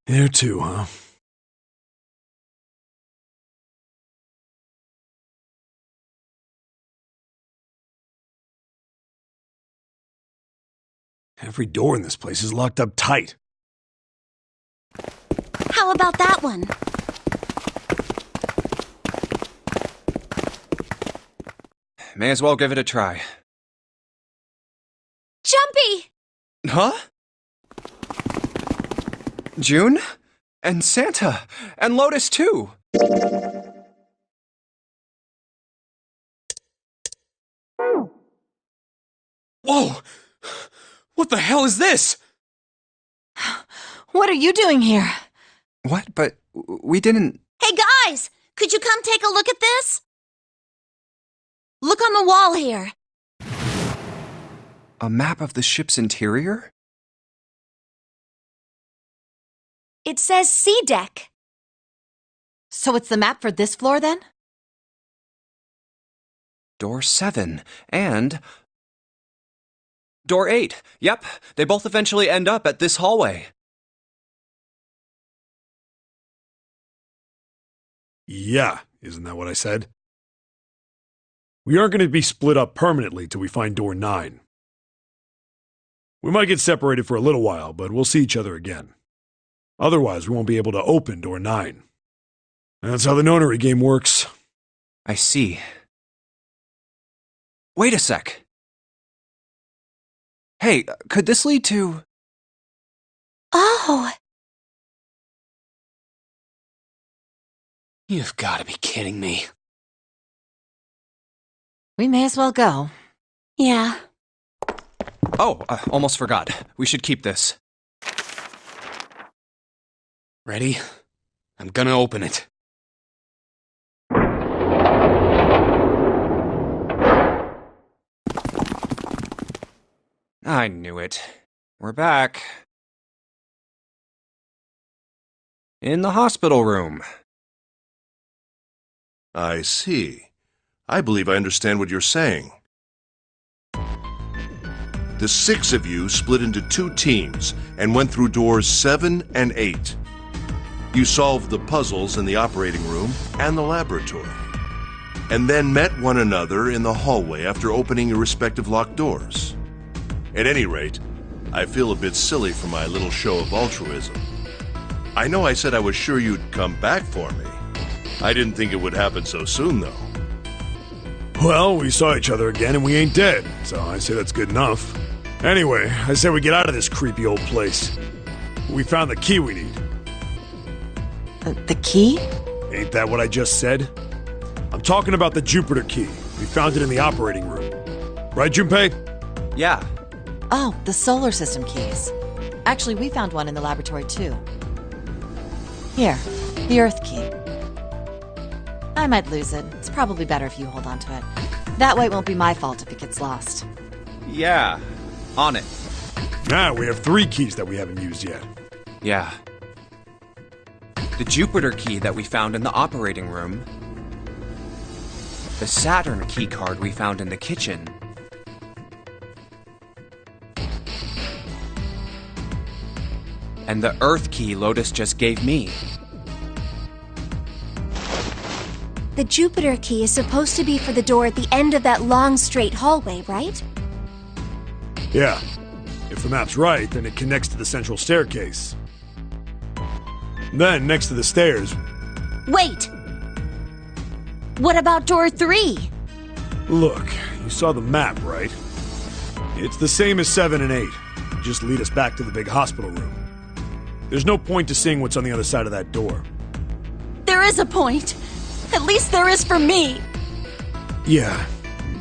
There too, huh? Every door in this place is locked up tight. How about that one? May as well give it a try. Jumpy! Huh? June? And Santa? And Lotus, too! Whoa! What the hell is this? What are you doing here? What? But we didn't... Hey guys! Could you come take a look at this? Look on the wall here. A map of the ship's interior? It says C deck. So it's the map for this floor, then? Door 7. And... Door 8. Yep, they both eventually end up at this hallway. Yeah, isn't that what I said? We aren't going to be split up permanently till we find door 9. We might get separated for a little while, but we'll see each other again. Otherwise, we won't be able to open door 9. That's how the Nonary game works. I see. Wait a sec. Hey, could this lead to... Oh! You've got to be kidding me. We may as well go. Yeah. Oh, almost forgot. We should keep this. Ready? I'm gonna open it. I knew it. We're back. In the hospital room. I see. I believe I understand what you're saying. The 6 of you split into 2 teams and went through doors 7 and 8. You solved the puzzles in the operating room and the laboratory, and then met one another in the hallway after opening your respective locked doors. At any rate, I feel a bit silly for my little show of altruism. I know I said I was sure you'd come back for me. I didn't think it would happen so soon, though. Well, we saw each other again and we ain't dead, so I say that's good enough. Anyway, I say we get out of this creepy old place. We found the key we need. The key? Ain't that what I just said? I'm talking about the Jupiter key. We found it in the operating room. Right, Junpei? Yeah. Oh, the solar system keys. Actually, we found one in the laboratory, too. Here, the Earth key. I might lose it. It's probably better if you hold on to it. That way it won't be my fault if it gets lost. Yeah. On it. Now we have 3 keys that we haven't used yet. Yeah. The Jupiter key that we found in the operating room. The Saturn keycard we found in the kitchen. And the Earth key Lotus just gave me. The Jupiter key is supposed to be for the door at the end of that long, straight hallway, right? Yeah. If the map's right, then it connects to the central staircase. Then, next to the stairs... Wait! What about door 3? Look, you saw the map, right? It's the same as 7 and 8. Just lead us back to the big hospital room. There's no point to seeing what's on the other side of that door. There is a point! At least there is for me! Yeah,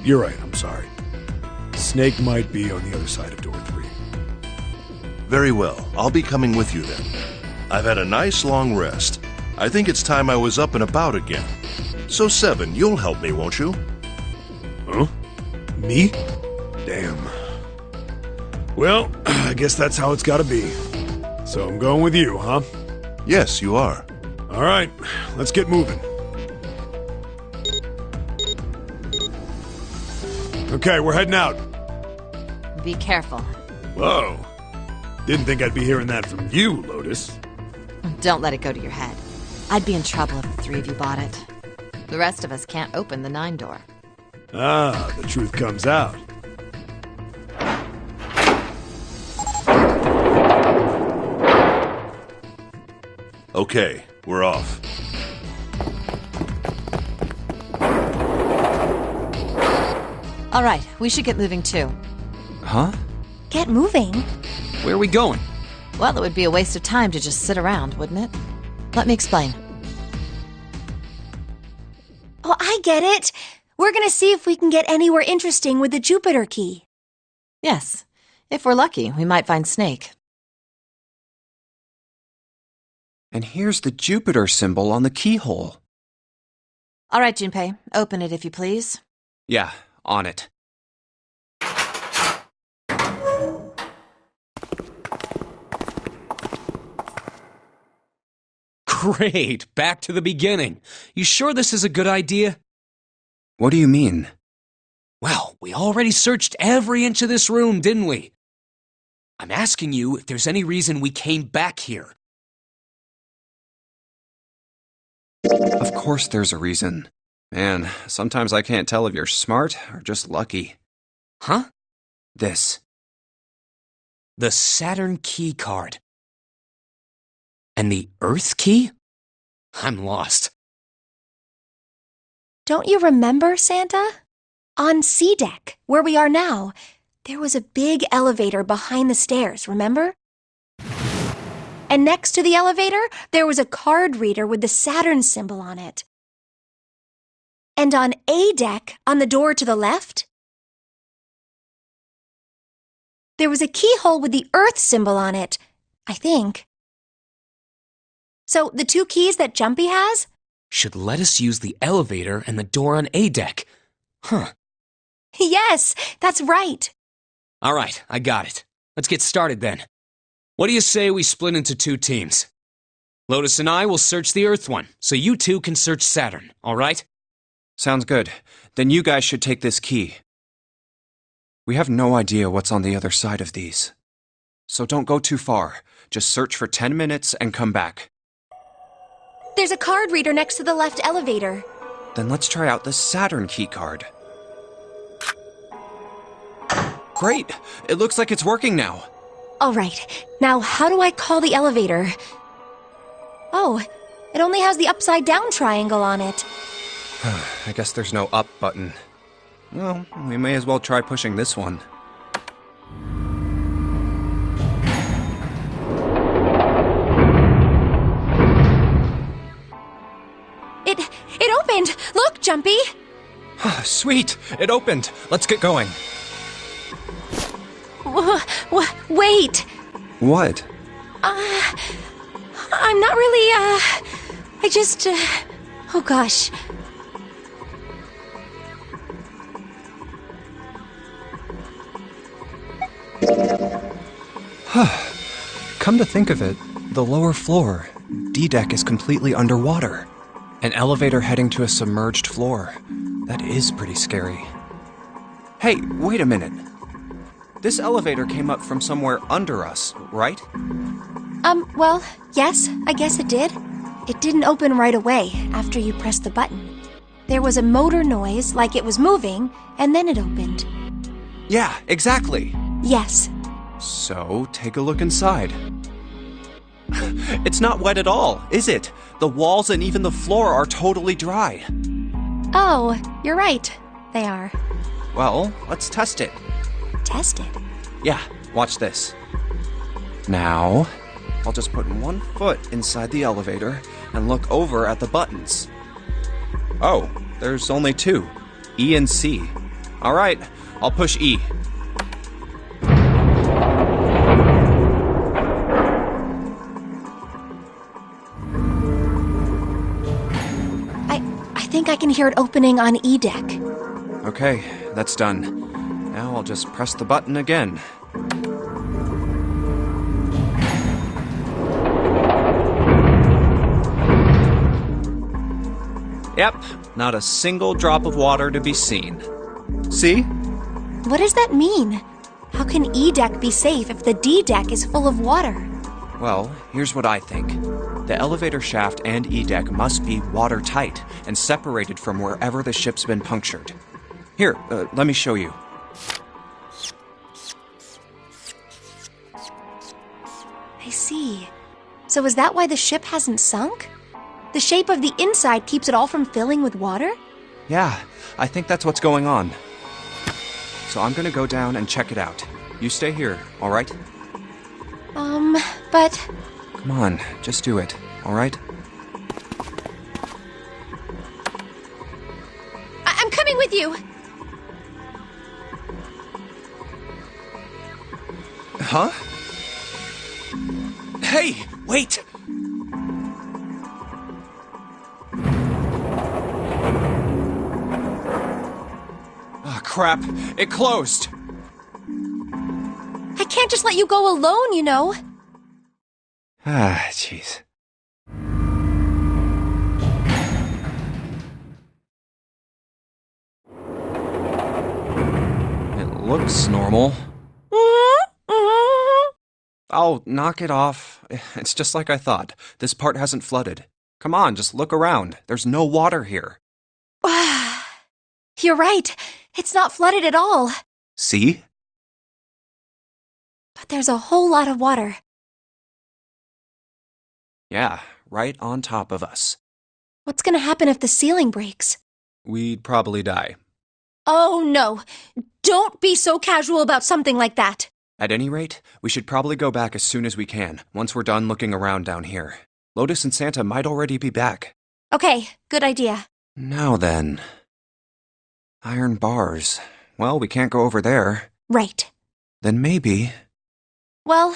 you're right, I'm sorry. Snake might be on the other side of door 3. Very well. I'll be coming with you then. I've had a nice long rest. I think it's time I was up and about again. So 7, you'll help me, won't you? Huh? Me? Damn. Well, I guess that's how it's gotta be. So I'm going with you, huh? Yes, you are. Alright, let's get moving. Okay, we're heading out. Be careful. Whoa. Didn't think I'd be hearing that from you, Lotus. Don't let it go to your head. I'd be in trouble if the three of you bought it. The rest of us can't open the 9 door. Ah, the truth comes out. Okay, we're off. All right, we should get moving too. Huh? Get moving. Where are we going? Well, it would be a waste of time to just sit around, wouldn't it? Let me explain. Oh, I get it. We're gonna see if we can get anywhere interesting with the Jupiter key. Yes, if we're lucky, we might find Snake. And here's the Jupiter symbol on the keyhole. All right, Junpei, open it if you please. Yeah, on it. Great! Back to the beginning. You sure this is a good idea? What do you mean? Well, we already searched every inch of this room, didn't we? I'm asking you if there's any reason we came back here. Of course there's a reason. Man, sometimes I can't tell if you're smart or just lucky. Huh? This. The Saturn key card. And the Earth key? I'm lost. Don't you remember, Santa? On C deck, where we are now, there was a big elevator behind the stairs, remember? And next to the elevator, there was a card reader with the Saturn symbol on it. And on A deck, on the door to the left, there was a keyhole with the Earth symbol on it, I think. So the 2 keys that Jumpy has? Should let us use the elevator and the door on A deck. Huh. Yes, that's right. All right, I got it. Let's get started then. What do you say we split into 2 teams? Lotus and I will search the Earth one, so you 2 can search Saturn, all right? Sounds good. Then you guys should take this key. We have no idea what's on the other side of these. So don't go too far. Just search for 10 minutes and come back. There's a card reader next to the left elevator. Then let's try out the Saturn key card. Great! It looks like it's working now. All right, now how do I call the elevator? Oh, it only has the upside-down triangle on it. I guess there's no up button. Well, we may as well try pushing this one. It opened! Look, Jumpy! Sweet! It opened! Let's get going. Wait! What? I'm not really, I just, oh gosh. Come to think of it, the lower floor, D-deck, is completely underwater. An elevator heading to a submerged floor. That is pretty scary. Hey, wait a minute. This elevator came up from somewhere under us, right? Well, yes, I guess it did. It didn't open right away after you pressed the button. There was a motor noise, like it was moving, and then it opened. Yeah, exactly. Yes. So, take a look inside. It's not wet at all, is it? The walls and even the floor are totally dry. Oh, you're right. They are. Well, let's test it. Test it. Yeah, watch this. Now, I'll just put one foot inside the elevator and look over at the buttons. Oh, there's only 2, E and C. All right, I'll push E. I think I can hear it opening on E deck. Okay, that's done. Now I'll just press the button again. Yep, not a single drop of water to be seen. See? What does that mean? How can E deck be safe if the D deck is full of water? Well, here's what I think. The elevator shaft and E-deck must be watertight and separated from wherever the ship's been punctured. Here, let me show you. I see. So is that why the ship hasn't sunk? The shape of the inside keeps it all from filling with water? Yeah, I think that's what's going on. So I'm gonna go down and check it out. You stay here, alright? But... Come on, just do it, alright? I'm coming with you! Huh? Hey, wait! Ah, crap. It closed. I can't just let you go alone, you know. Ah, jeez. It looks normal. Oh, knock it off. It's just like I thought. This part hasn't flooded. Come on, just look around. There's no water here. You're right. It's not flooded at all. See? But there's a whole lot of water. Yeah, right on top of us. What's gonna happen if the ceiling breaks? We'd probably die. Oh, no. Don't be so casual about something like that. At any rate, we should probably go back as soon as we can, once we're done looking around down here. Lotus and Santa might already be back. Okay, good idea. Now then. Iron bars. Well, we can't go over there. Right. Then maybe... Well,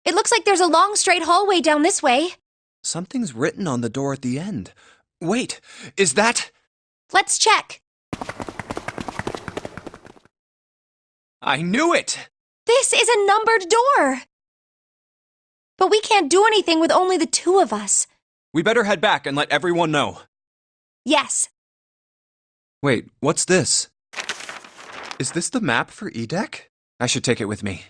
it looks like there's a long straight hallway down this way. Something's written on the door at the end. Wait, is that... Let's check. I knew it! This is a numbered door. But we can't do anything with only the two of us. We better head back and let everyone know. Yes. Wait, what's this? Is this the map for E-deck? I should take it with me.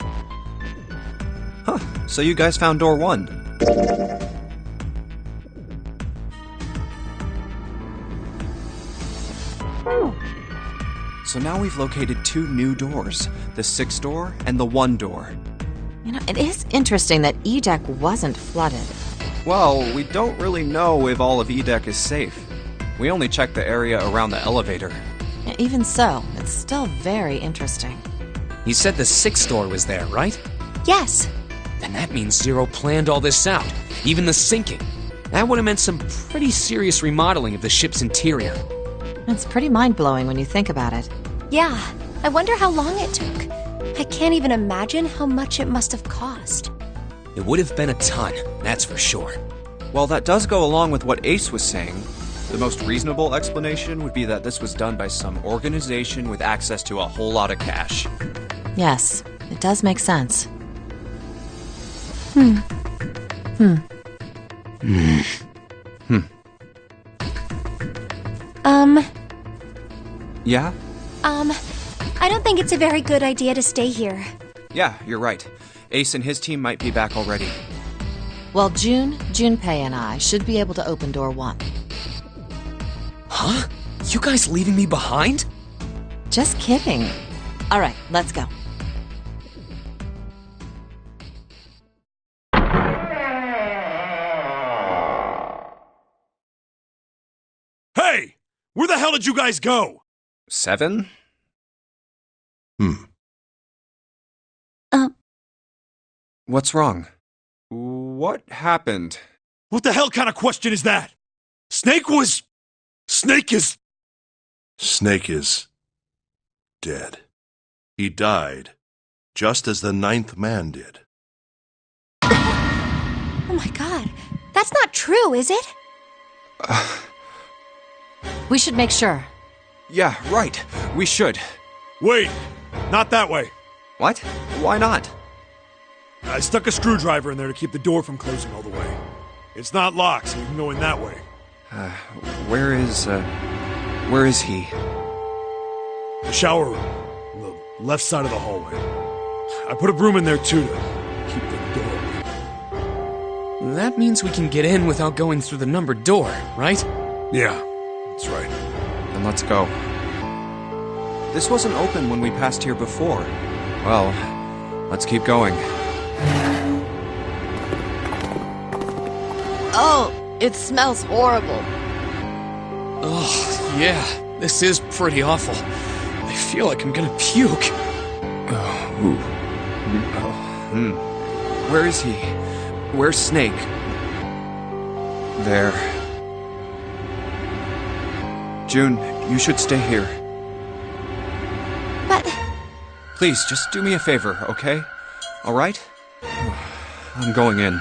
Huh, so you guys found door 1. So now we've located 2 new doors, the 6 door and the 1 door. You know, it is interesting that E-deck wasn't flooded. Well, we don't really know if all of E-deck is safe. We only checked the area around the elevator. Even so, it's still very interesting. You said the 6th door was there, right? Yes. Then that means Zero planned all this out, even the sinking. That would have meant some pretty serious remodeling of the ship's interior. It's pretty mind-blowing when you think about it. Yeah, I wonder how long it took. I can't even imagine how much it must have cost. It would have been a ton, that's for sure. Well, that does go along with what Ace was saying. The most reasonable explanation would be that this was done by some organization with access to a whole lot of cash. Yes, it does make sense. Yeah? I don't think it's a very good idea to stay here. Yeah, you're right. Ace and his team might be back already. Well, Junpei, and I should be able to open door 1. Huh? You guys leaving me behind? Just kidding. All right, let's go. Hey! Where the hell did you guys go? 7? What's wrong? What happened? What the hell kind of question is that? Snake is... Snake is dead. He died, just as the 9th man did. Oh my god, that's not true, is it? We should make sure. Yeah, right. We should. Wait, not that way. What? Why not? I stuck a screwdriver in there to keep the door from closing all the way. It's not locked, so you can go in that way. Where is he? The shower room, on the left side of the hallway. I put a broom in there too to keep the door open. That means we can get in without going through the numbered door, right? Yeah, that's right. Then let's go. This wasn't open when we passed here before. Well, let's keep going. Oh, it smells horrible. Oh, yeah, this is pretty awful. I feel like I'm gonna puke. Where is he? Where's Snake? There. June, you should stay here. But Please, just do me a favor, okay? All right? I'm going in.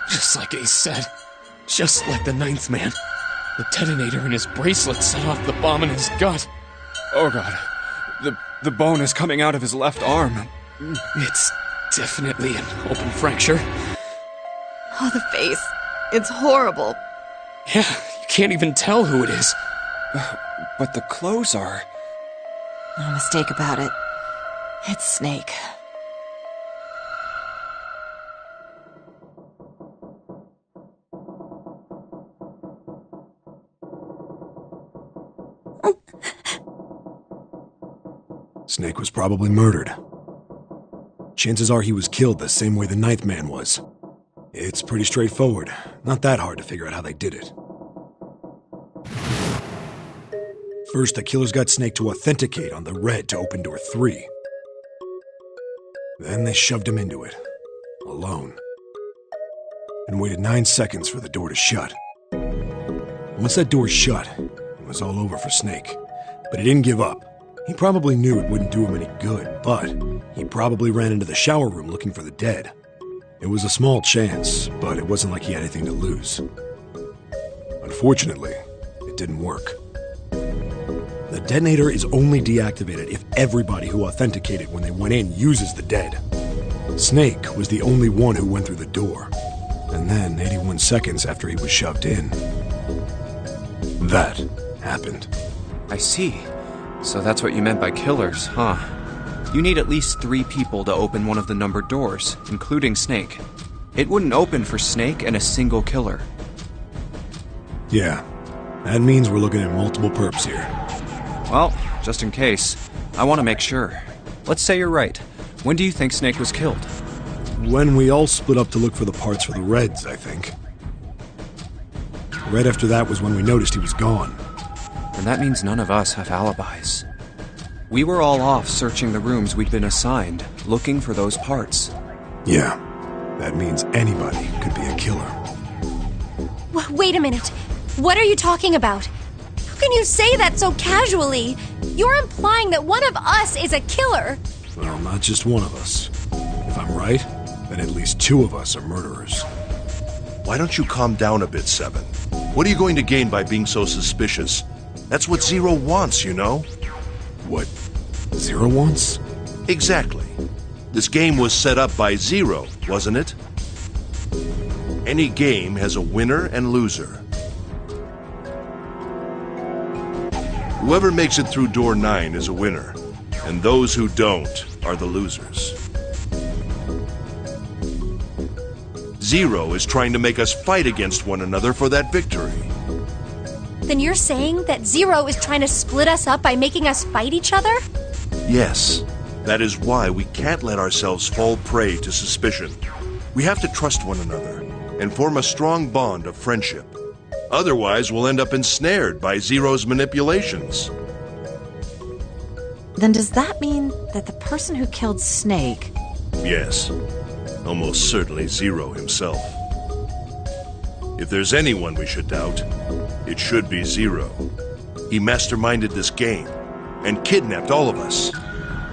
Just like Ace said. Just like the ninth man. The detonator in his bracelet set off the bomb in his gut. Oh god. The bone is coming out of his left arm. It's definitely an open fracture. Oh, the face. It's horrible. Yeah, you can't even tell who it is. But the clothes are... No mistake about it. It's Snake. Snake was probably murdered. Chances are he was killed the same way the ninth man was. It's pretty straightforward. Not that hard to figure out how they did it. First, the killers got Snake to authenticate on the red to open door 3. Then they shoved him into it, alone, and waited 9 seconds for the door to shut. Once that door shut, it was all over for Snake. But he didn't give up. He probably knew it wouldn't do him any good, but he probably ran into the shower room looking for the dead. It was a small chance, but it wasn't like he had anything to lose. Unfortunately, it didn't work. The detonator is only deactivated if everybody who authenticated when they went in uses the dead. Snake was the only one who went through the door. And then, 81 seconds after he was shoved in, that happened. I see. So that's what you meant by killers, huh? You need at least 3 people to open one of the numbered doors, including Snake. It wouldn't open for Snake and a single killer. Yeah, that means we're looking at multiple perps here. Well, just in case, I want to make sure. Let's say you're right. When do you think Snake was killed? When we all split up to look for the parts for the Reds, I think. Right after that was when we noticed he was gone. And that means none of us have alibis. We were all off searching the rooms we'd been assigned, looking for those parts. Yeah, that means anybody could be a killer. wait a minute. What are you talking about? How can you say that so casually? You're implying that one of us is a killer. Well, not just one of us. If I'm right, then at least 2 of us are murderers. Why don't you calm down a bit, Seven? What are you going to gain by being so suspicious? That's what Zero wants, you know? What Zero wants? Exactly. This game was set up by Zero, wasn't it? Any game has a winner and loser. Whoever makes it through door 9 is a winner, and those who don't are the losers. Zero is trying to make us fight against one another for that victory. Then you're saying that Zero is trying to split us up by making us fight each other? Yes, that is why we can't let ourselves fall prey to suspicion. We have to trust one another and form a strong bond of friendship. Otherwise, we'll end up ensnared by Zero's manipulations. Then does that mean that the person who killed Snake... Yes, almost certainly Zero himself. If there's anyone we should doubt, it should be Zero. He masterminded this game and kidnapped all of us.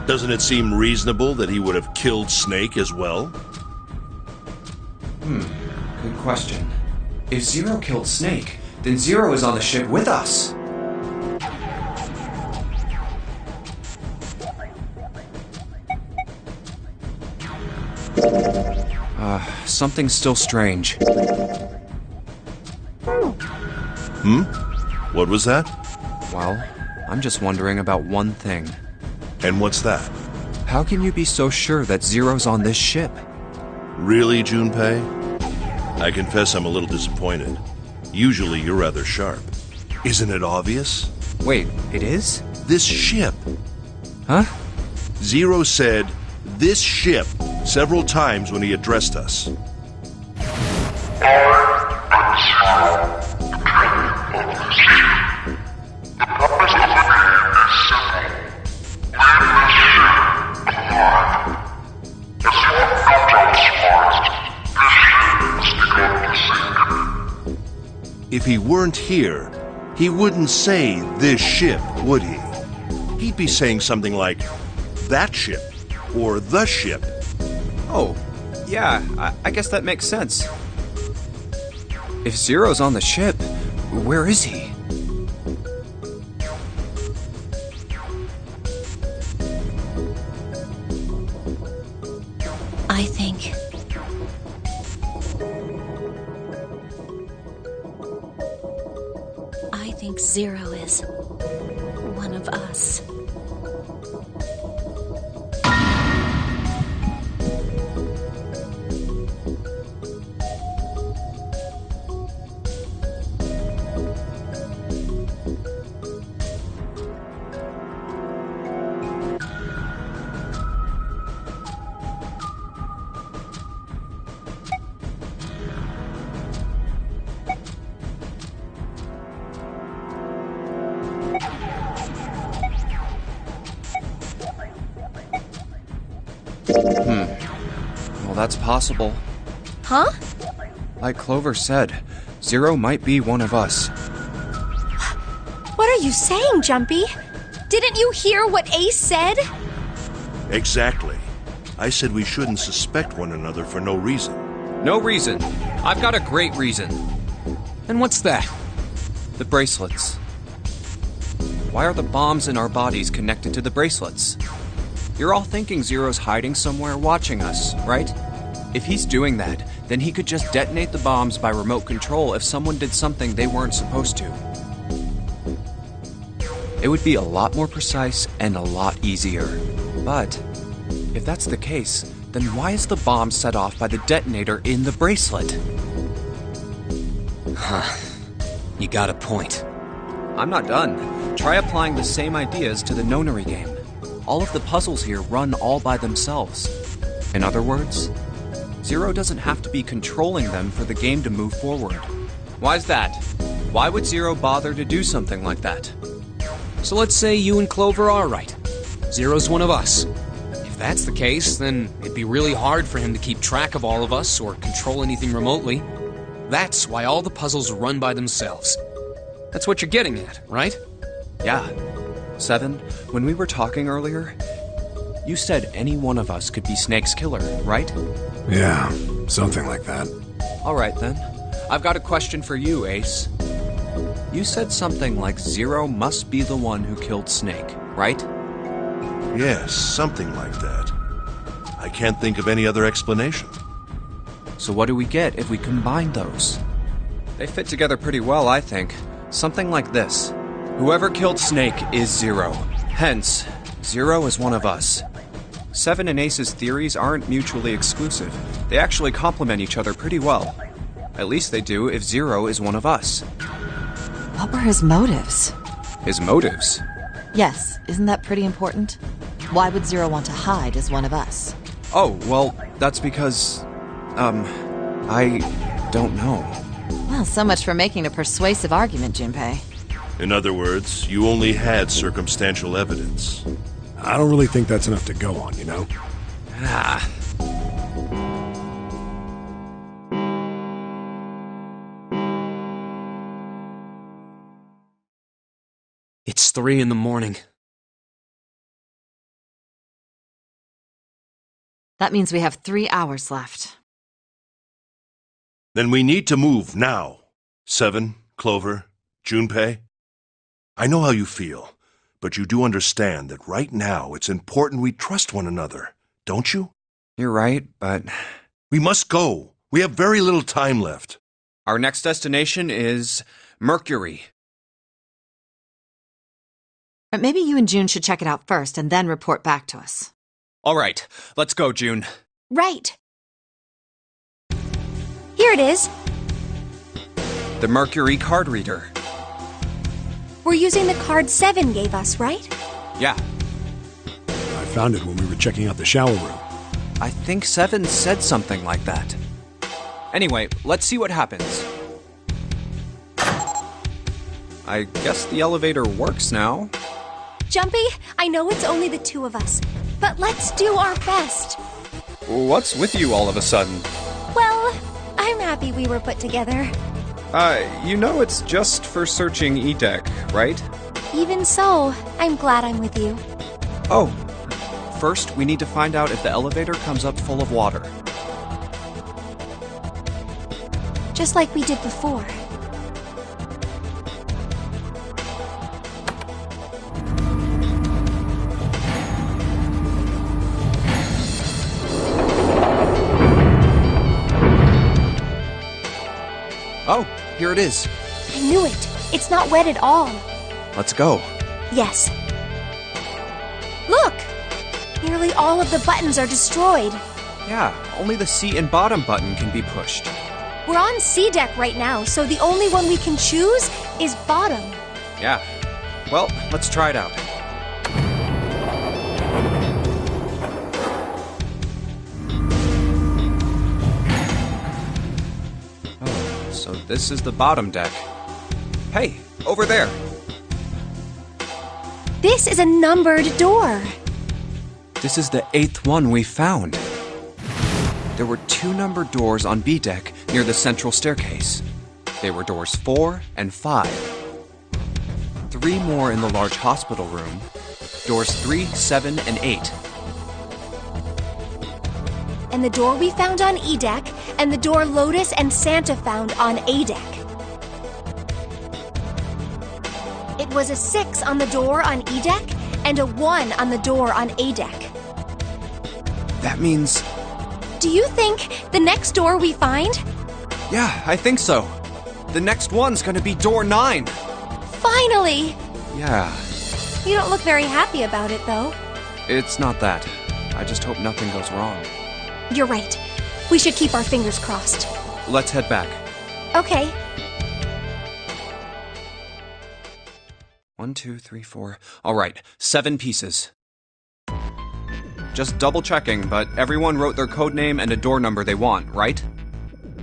Doesn't it seem reasonable that he would have killed Snake as well? Good question. If Zero killed Snake, then Zero is on the ship with us. something's still strange. What was that? Well, I'm just wondering about one thing. And what's that? How can you be so sure that Zero's on this ship? Really, Junpei? I confess I'm a little disappointed. Usually you're rather sharp. Isn't it obvious? Wait, it is? This ship. Huh? Zero said, "this ship," several times when he addressed us. If he weren't here, he wouldn't say "this ship," would he? He'd be saying something like, "that ship," or "the ship." Oh, yeah, I guess that makes sense. If Zero's on the ship, where is he? I think Zero is one of us. Well, that's possible. Huh? Like Clover said, Zero might be one of us. What are you saying, Jumpy? Didn't you hear what Ace said? Exactly. I said we shouldn't suspect one another for no reason. No reason. I've got a great reason. And what's that? The bracelets. Why are the bombs in our bodies connected to the bracelets? You're all thinking Zero's hiding somewhere watching us, right? If he's doing that, then he could just detonate the bombs by remote control if someone did something they weren't supposed to. It would be a lot more precise and a lot easier. But if that's the case, then why is the bomb set off by the detonator in the bracelet? Huh. You got a point. I'm not done. Try applying the same ideas to the Nonary game. All of the puzzles here run all by themselves. In other words, Zero doesn't have to be controlling them for the game to move forward. Why's that? Why would Zero bother to do something like that? So let's say you and Clover are right. Zero's one of us. If that's the case, then it'd be really hard for him to keep track of all of us or control anything remotely. That's why all the puzzles run by themselves. That's what you're getting at, right? Yeah. Seven, when we were talking earlier, you said any one of us could be Snake's killer, right? Yeah, something like that. All right, then. I've got a question for you, Ace. You said something like Zero must be the one who killed Snake, right? Yes, something like that. I can't think of any other explanation. So what do we get if we combine those? They fit together pretty well, I think. Something like this. Whoever killed Snake is Zero. Hence, Zero is one of us. Seven and Ace's theories aren't mutually exclusive. They actually complement each other pretty well. At least they do if Zero is one of us. What were his motives? His motives? Yes, isn't that pretty important? Why would Zero want to hide as one of us? Oh, well, that's because... I don't know. Well, so much for making a persuasive argument, Junpei. In other words, you only had circumstantial evidence. I don't really think that's enough to go on, you know? Ah. It's 3 a.m. That means we have 3 hours left. Then we need to move now. Seven, Clover, Junpei. I know how you feel, but you do understand that right now it's important we trust one another, don't you? You're right, but... We must go. We have very little time left. Our next destination is Mercury. But maybe you and June should check it out first and then report back to us. All right, let's go, June. Right. Here it is. The Mercury card reader. We're using the card 7 gave us, right? Yeah, I found it when we were checking out the shower room. I think 7 said something like that. Anyway, let's see what happens. I guess the elevator works now. Jumpy, I know it's only the two of us, but let's do our best. What's with you all of a sudden? Well, I'm happy we were put together. You know it's just for searching E-Deck, right? Even so, I'm glad I'm with you. Oh, first we need to find out if the elevator comes up full of water. Just like we did before. Oh, here it is. I knew it. It's not wet at all. Let's go. Yes. Look! Nearly all of the buttons are destroyed. Yeah, only the seat and bottom button can be pushed. We're on C deck right now, so the only one we can choose is bottom. Yeah. Well, let's try it out. Oh, so this is the bottom deck. Hey, over there. This is a numbered door. This is the 8th one we found. There were 2 numbered doors on B deck near the central staircase. They were doors 4 and 5. 3 more in the large hospital room. Doors 3, 7, and 8. And the door we found on E deck, and the door Lotus and Santa found on A deck. It was a 6 on the door on E deck, and a 1 on the door on A deck. That means... Do you think the next door we find? Yeah, I think so. The next one's gonna be door 9. Finally! Yeah, You don't look very happy about it, though. it's not that. I just hope nothing goes wrong. You're right. We should keep our fingers crossed. Let's head back. Okay. 1, 2, 3, 4. All right, 7 pieces. Just double checking, but everyone wrote their code name and a door number they want, right?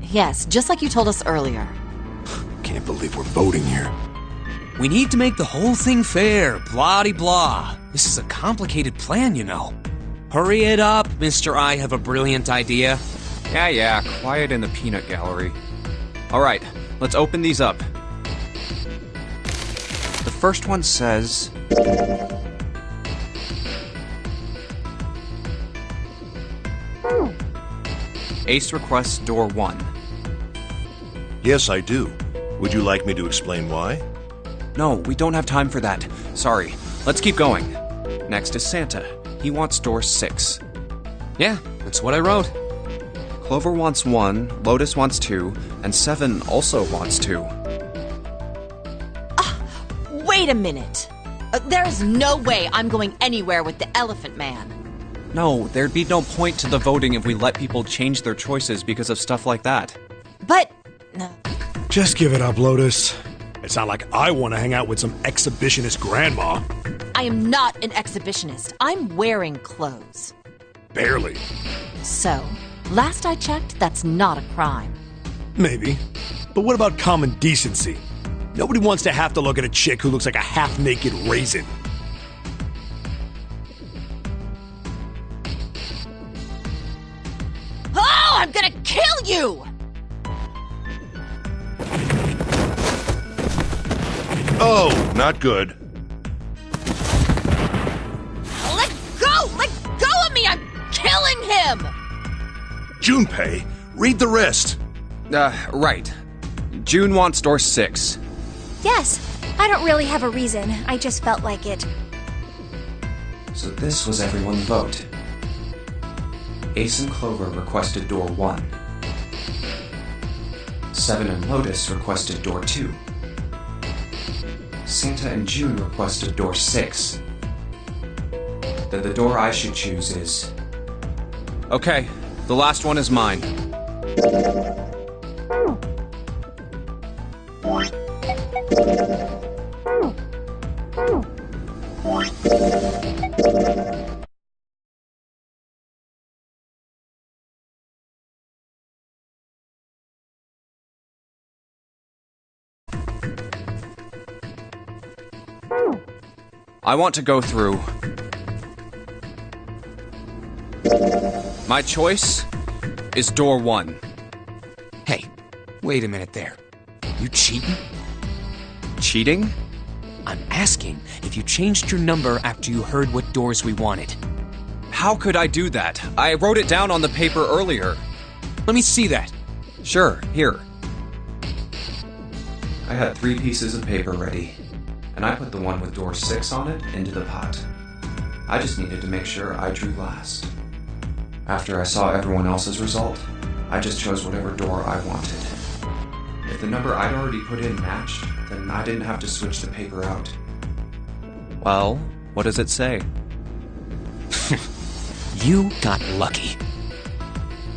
Yes, just like you told us earlier. Can't believe we're voting here. We need to make the whole thing fair, blah-de-blah. This is a complicated plan, you know. Hurry it up, Mr. I have a brilliant idea. Yeah, quiet in the peanut gallery. All right, let's open these up. The first one says... Ace requests door 1. Yes, I do. Would you like me to explain why? No, we don't have time for that. Sorry. Let's keep going. Next is Santa. He wants door 6. Yeah, that's what I wrote. Clover wants 1, Lotus wants 2, and 7 also wants 2. Wait a minute. There is no way I'm going anywhere with the Elephant Man. No, there'd be no point to the voting if we let people change their choices because of stuff like that. But... Just give it up, Lotus. It's not like I want to hang out with some exhibitionist grandma. I am not an exhibitionist. I'm wearing clothes. Barely. So, last I checked, that's not a crime. Maybe. But what about common decency? Nobody wants to have to look at a chick who looks like a half-naked raisin. Oh, I'm gonna kill you! Oh, not good. Let go! Let go of me! I'm killing him! Junpei, read the rest. Right. June wants door 6. Yes. I don't really have a reason. I just felt like it. So this was everyone's vote. Ace and Clover requested door 1. Seven and Lotus requested door 2. Santa and June requested door 6. Then the door I should choose is... Okay, the last one is mine. I want to go through. My choice is door 1. Hey, wait a minute there. You cheating? Cheating? I'm asking if you changed your number after you heard what doors we wanted. How could I do that? I wrote it down on the paper earlier. Let me see that. Sure, here. I had 3 pieces of paper ready, and I put the one with door 6 on it into the pot. I just needed to make sure I drew last. After I saw everyone else's result, I just chose whatever door I wanted. If the number I'd already put in matched, then I didn't have to switch the paper out. Well, what does it say? You got lucky.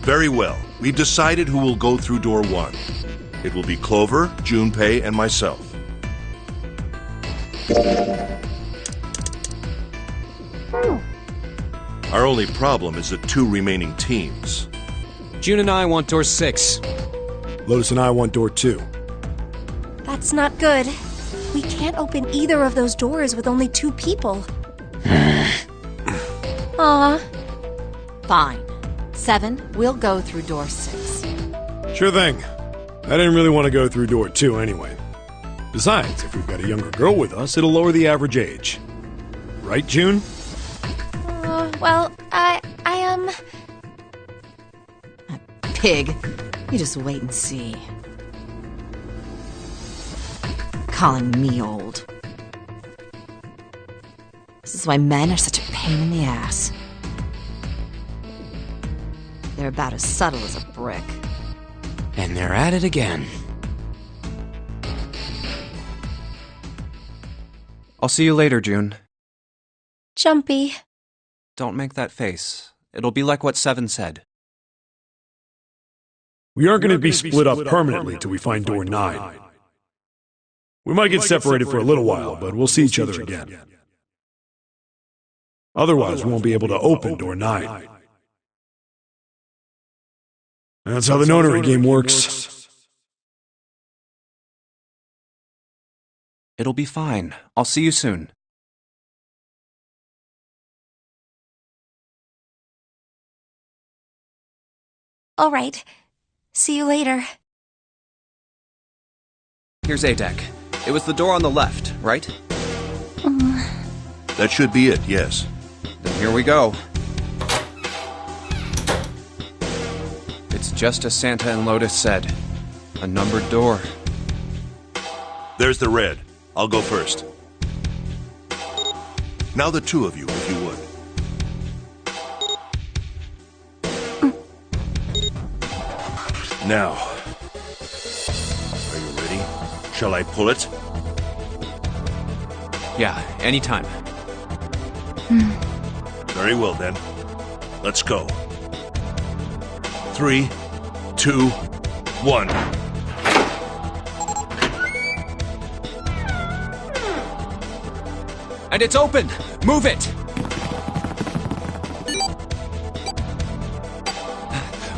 Very well. We've decided who will go through door 1. It will be Clover, Junpei, and myself. Our only problem is the 2 remaining teams. June and I want door 6. Lotus and I want door 2. That's not good. We can't open either of those doors with only 2 people. Aw. Fine. 7, we'll go through door 6. Sure thing. I didn't really want to go through door 2 anyway. Besides, if we've got a younger girl with us, it'll lower the average age. Right, June? Well, I Pig. You just wait and see. Calling me old. This is why men are such a pain in the ass. They're about as subtle as a brick. And they're at it again. I'll see you later, June. Jumpy. Don't make that face. It'll be like what 7 said. We aren't going to be split up permanently till we find door 9. We might get separated for a little while, but we'll see each other again. Otherwise, we won't be able to open door 9. That's how the Nonary game works. It'll be fine. I'll see you soon. All right. See you later. Here's A deck. It was the door on the left, right? That should be it, yes. Then here we go. It's just as Santa and Lotus said. A numbered door. There's the red. I'll go first. Now the 2 of you, if you would. Now, are you ready? Shall I pull it? Yeah, anytime. Very well then. Let's go. 3, 2, 1. And it's open! Move it!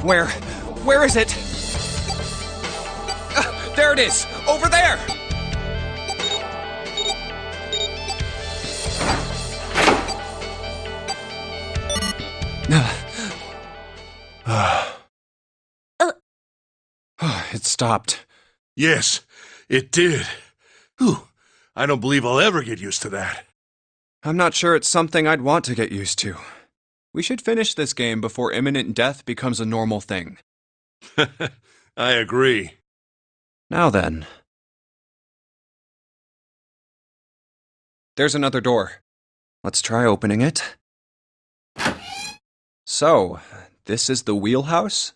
Where is it? There it is! Over there! It stopped. Yes, it did. Whew. I don't believe I'll ever get used to that. I'm not sure it's something I'd want to get used to. We should finish this game before imminent death becomes a normal thing. I agree. Now then. There's another door. Let's try opening it. So, this is the wheelhouse?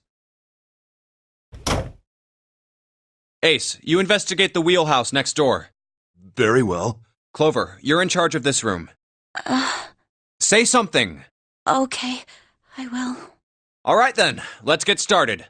Ace, you investigate the wheelhouse next door. Very well. Clover, you're in charge of this room. Say something! Okay, I will. All right then, let's get started.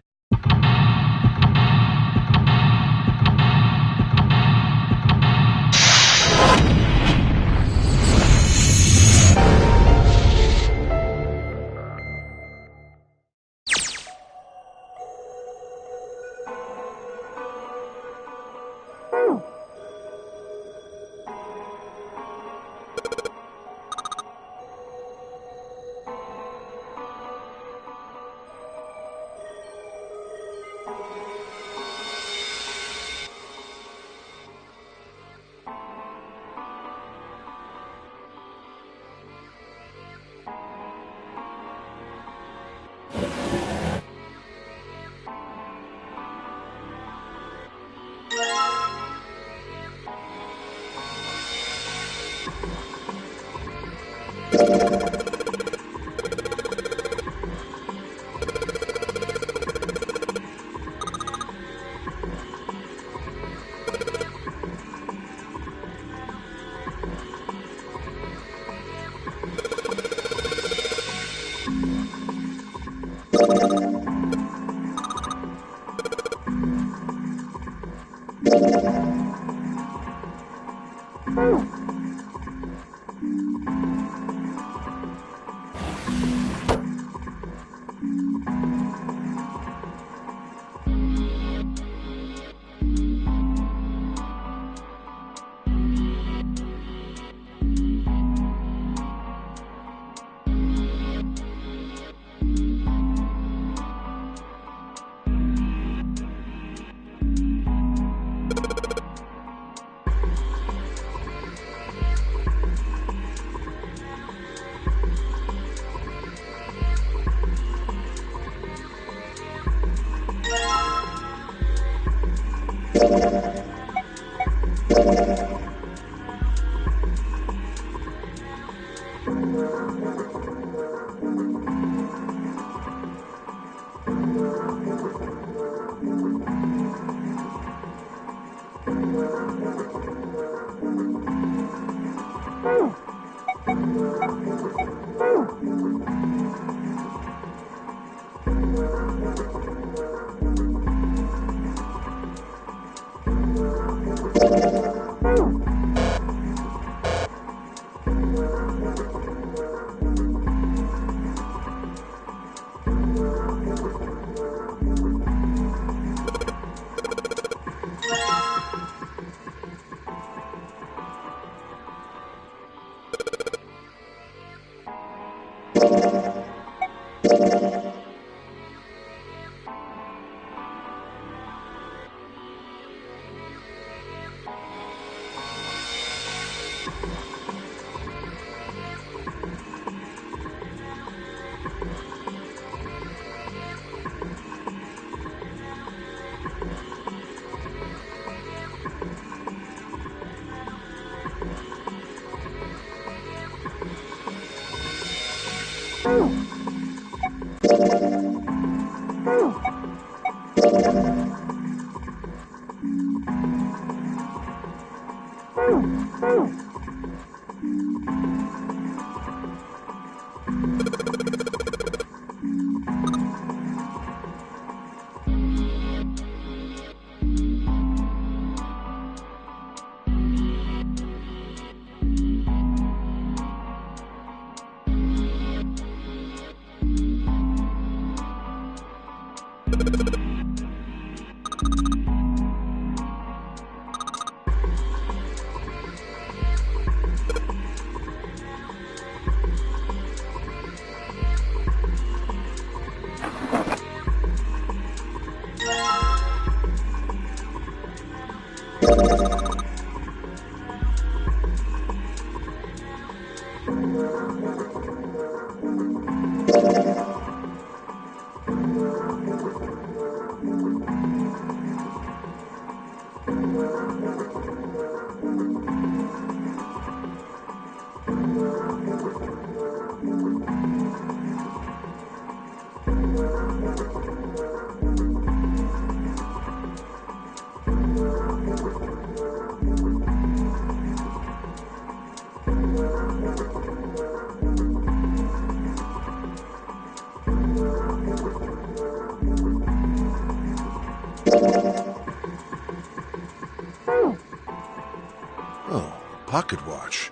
pocket watch.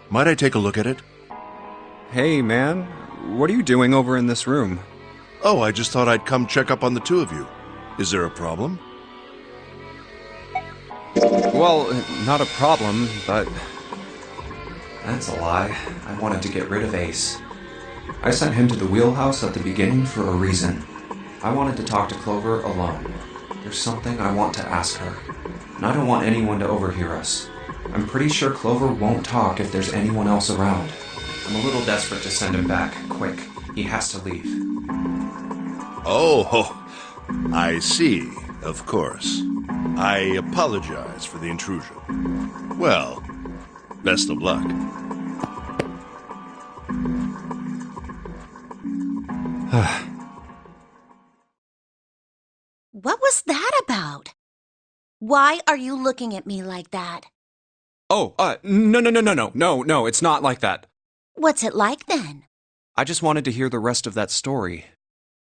Might I take a look at it? Hey, man. What are you doing over in this room? Oh, I just thought I'd come check up on the two of you. Is there a problem? Well, not a problem, but... That's a lie. I wanted to get rid of Ace. I sent him to the wheelhouse at the beginning for a reason. I wanted to talk to Clover alone. There's something I want to ask her, and I don't want anyone to overhear us. I'm pretty sure Clover won't talk if there's anyone else around. I'm a little desperate to send him back, quick. He has to leave. Oh, I see, of course. I apologize for the intrusion. Well, best of luck. What was that about? Why are you looking at me like that? Oh, no, it's not like that. What's it like then? I just wanted to hear the rest of that story.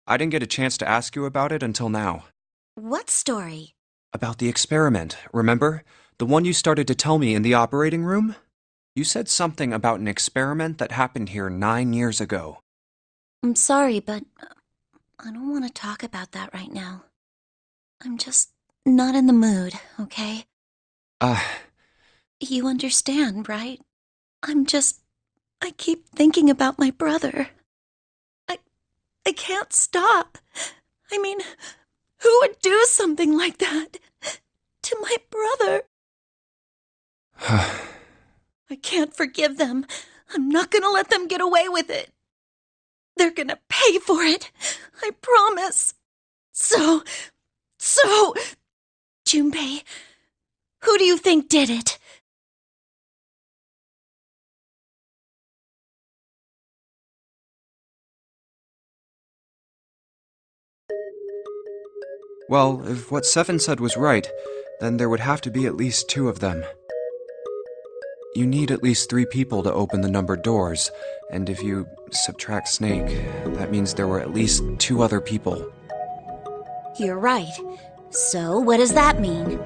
I didn't get a chance to ask you about it until now. What story? About the experiment, remember? The one you started to tell me in the operating room? You said something about an experiment that happened here 9 years ago. I'm sorry, but I don't want to talk about that right now. I'm just not in the mood, okay? You understand, right? I keep thinking about my brother. I can't stop. I mean, who would do something like that to my brother? I can't forgive them. I'm not gonna let them get away with it. They're gonna pay for it. I promise. So, Junpei, who do you think did it? Well, if what Seven said was right, then there would have to be at least 2 of them. You need at least 3 people to open the numbered doors, and if you subtract Snake, that means there were at least 2 other people. You're right. So, what does that mean?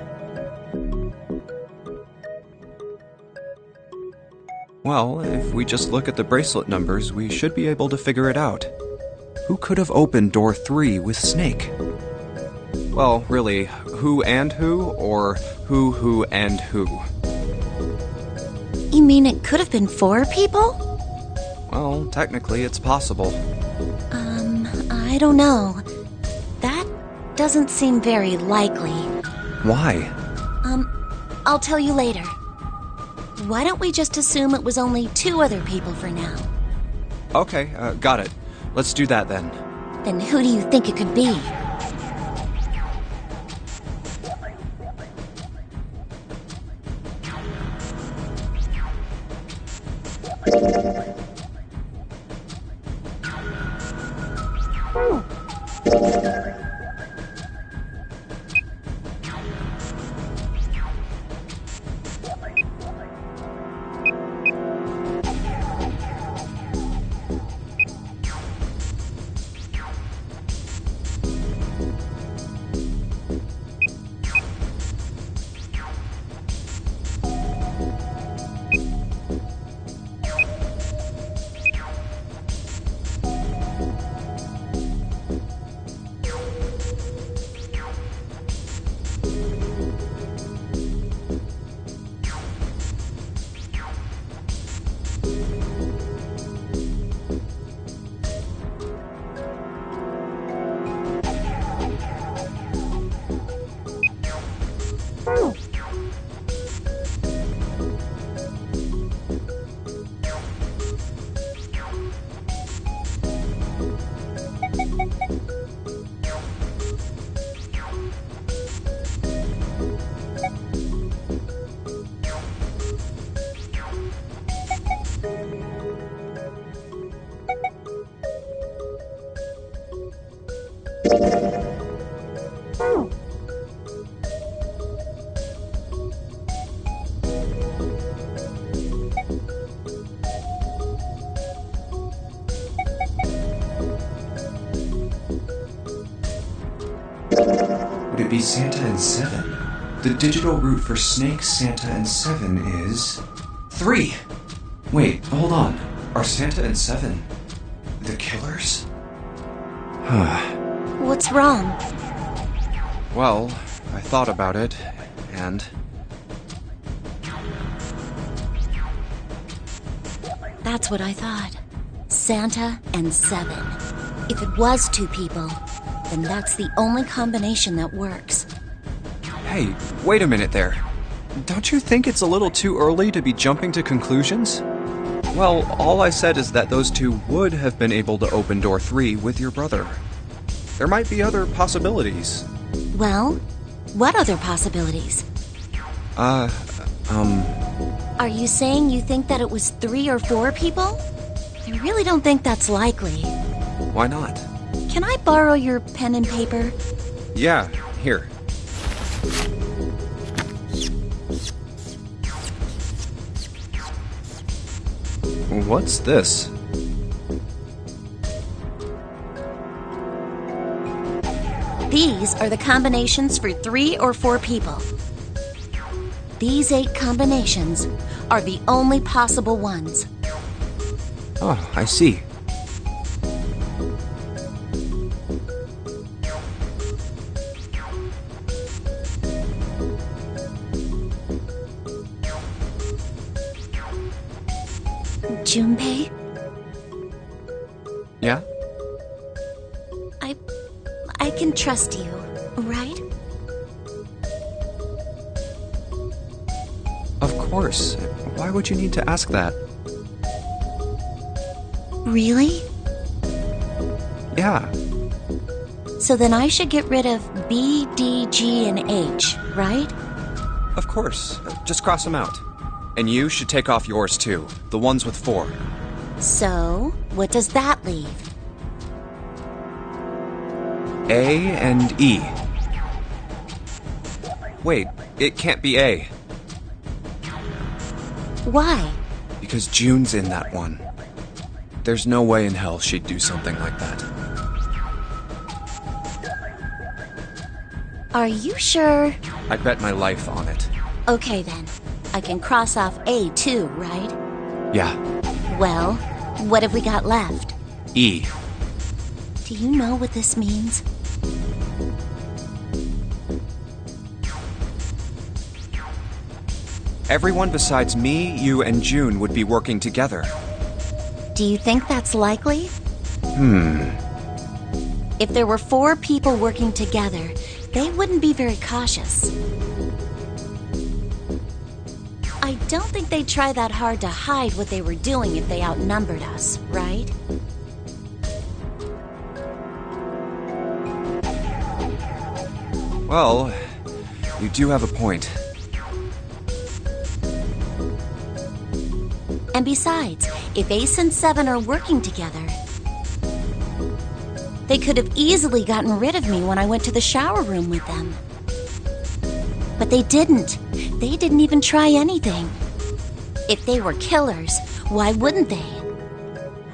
Well, if we just look at the bracelet numbers, we should be able to figure it out. Who could have opened door 3 with Snake? Well, really, who and who, or who and who? You mean it could have been 4 people? Well, technically it's possible. I don't know. That doesn't seem very likely. Why? I'll tell you later. Why don't we just assume it was only 2 other people for now? Okay, got it. Let's do that then. Then who do you think it could be? Would it be Santa and Seven? The digital route for Snake, Santa, and Seven is 3. Wait, hold on. Are Santa and Seven the killers? What's wrong? Well, I thought about it, and... That's what I thought. Santa and Seven. If it was 2 people, then that's the only combination that works. Hey, wait a minute there. Don't you think it's a little too early to be jumping to conclusions? Well, all I said is that those 2 would have been able to open door 3 with your brother. There might be other possibilities. Well, what other possibilities? Are you saying you think that it was 3 or 4 people? I really don't think that's likely. Why not? Can I borrow your pen and paper? Yeah, here. What's this? These are the combinations for 3 or 4 people. These 8 combinations are the only possible ones. Oh, I see. Junpei? Yeah? I can trust you, right? Of course. Why would you need to ask that? Really? Yeah. So then I should get rid of B, D, G, and H, right? Of course. Just cross them out. And you should take off yours too. The ones with 4. So, what does that leave? A and E. Wait, it can't be A. Why? Because June's in that one. There's no way in hell she'd do something like that. Are you sure? I'd bet my life on it. Okay then. I can cross off A too, right? Yeah. Well, what have we got left? E. Do you know what this means? Everyone besides me, you, and June would be working together. Do you think that's likely? If there were 4 people working together, they wouldn't be very cautious. I don't think they'd try that hard to hide what they were doing if they outnumbered us, right? Well, you do have a point. And besides, if Ace and Seven are working together, they could have easily gotten rid of me when I went to the shower room with them. But they didn't. They didn't even try anything. If they were killers, why wouldn't they?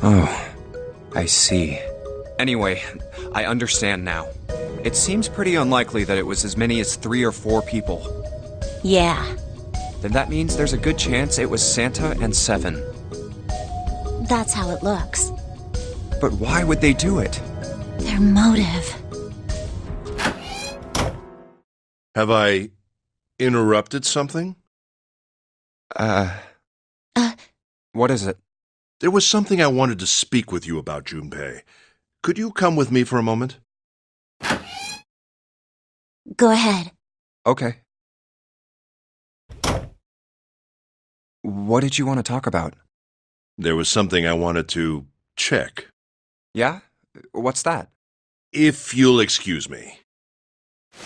Oh, I see. Anyway, I understand now. It seems pretty unlikely that it was as many as 3 or 4 people. Yeah, Then that means there's a good chance it was Santa and Seven. that's how it looks. But why would they do it? Their motive. Have I interrupted something? What is it? There was something I wanted to speak with you about, Junpei. Could you come with me for a moment? Go ahead. Okay. What did you want to talk about? There was something I wanted to check. Yeah? What's that? If you'll excuse me.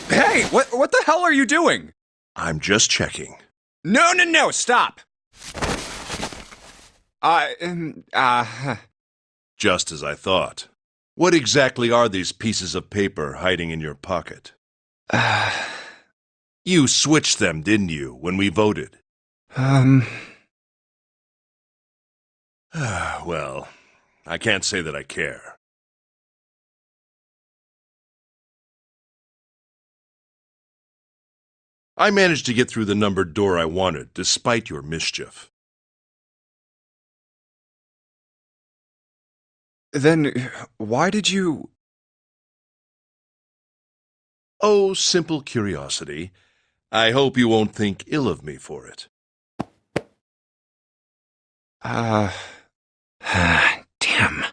Hey, what the hell are you doing? I'm just checking. No, stop! Just as I thought. What exactly are these pieces of paper hiding in your pocket? You switched them, didn't you, when we voted? Well, I can't say that I care. I managed to get through the numbered door I wanted, despite your mischief. Then, why did you... Oh, simple curiosity. I hope you won't think ill of me for it. Damn.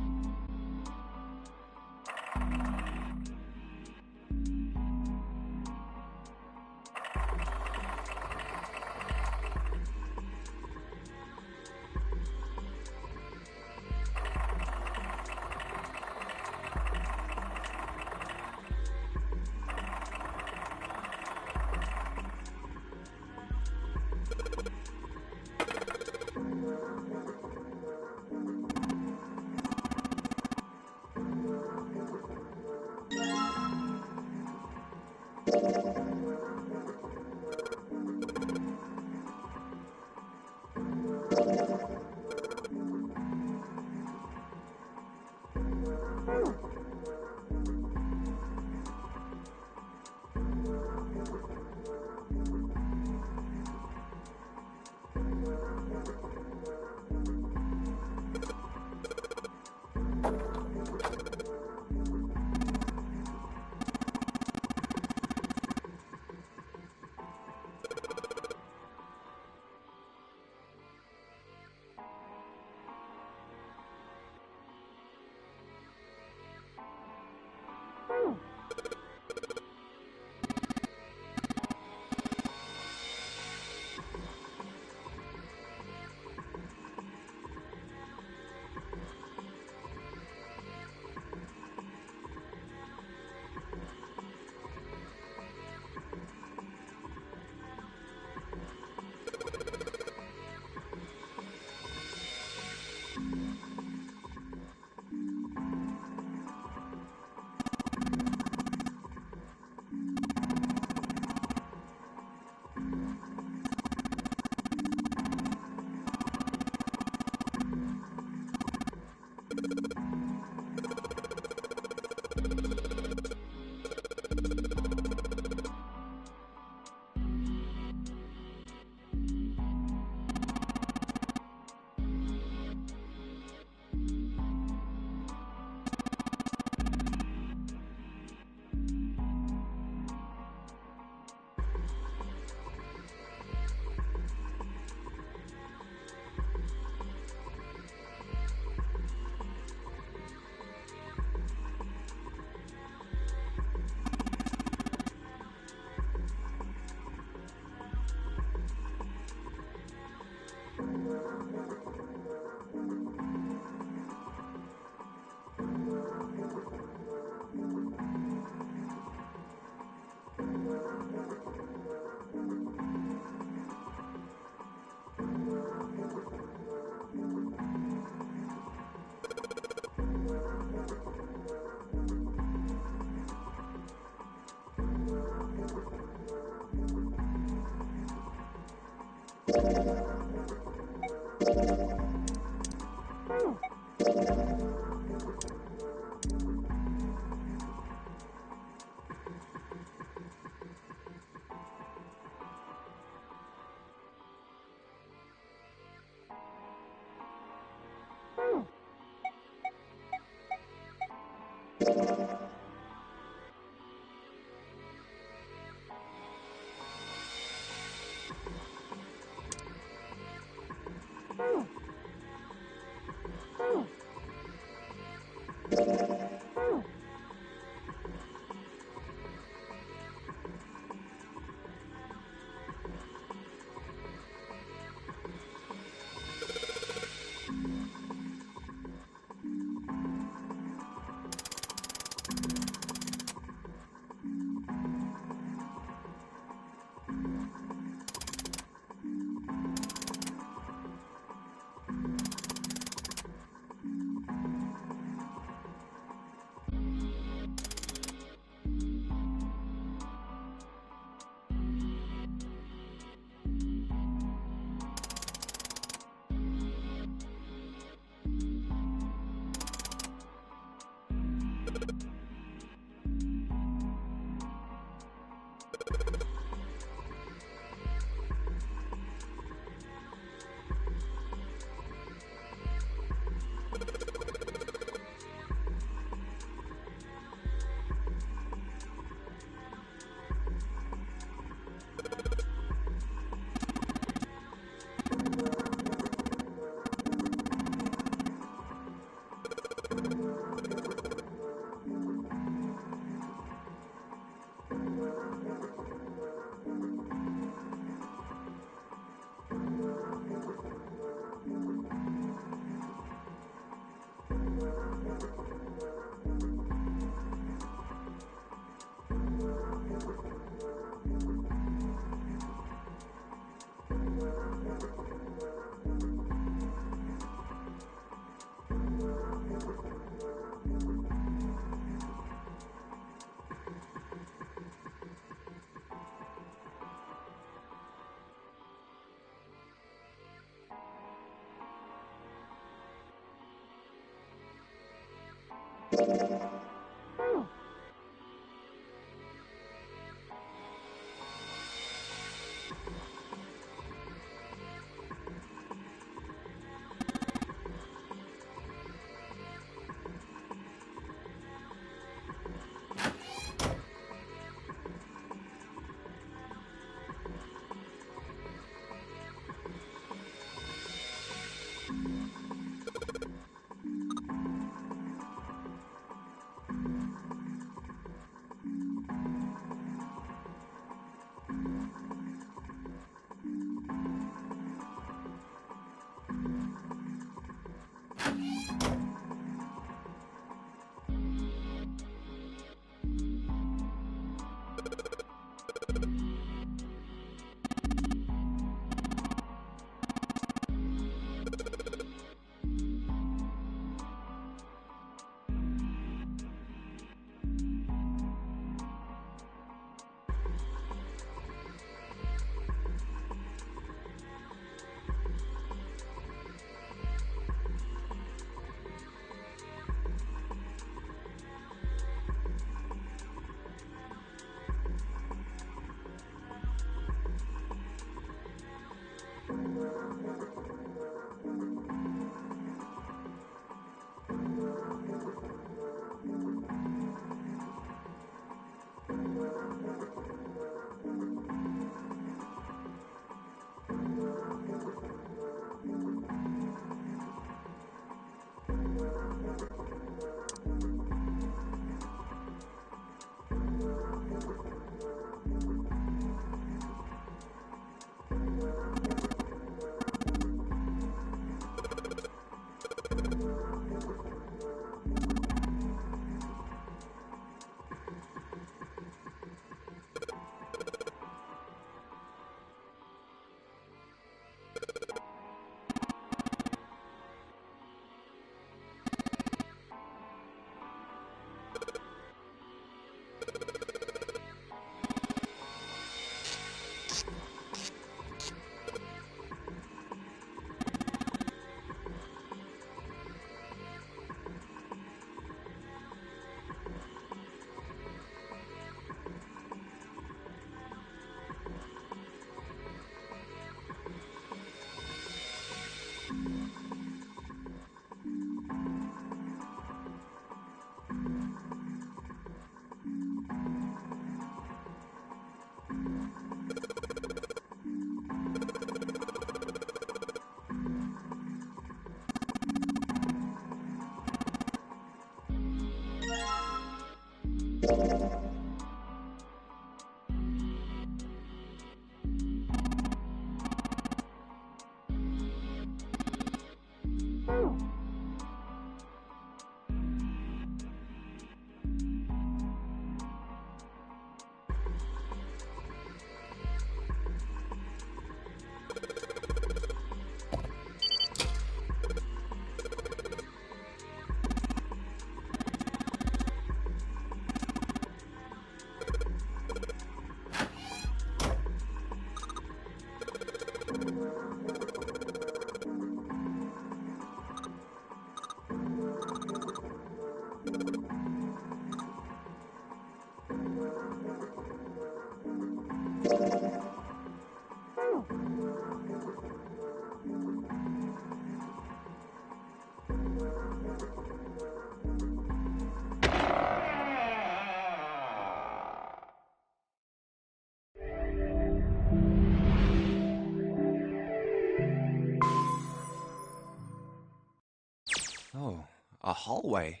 Oh, a hallway.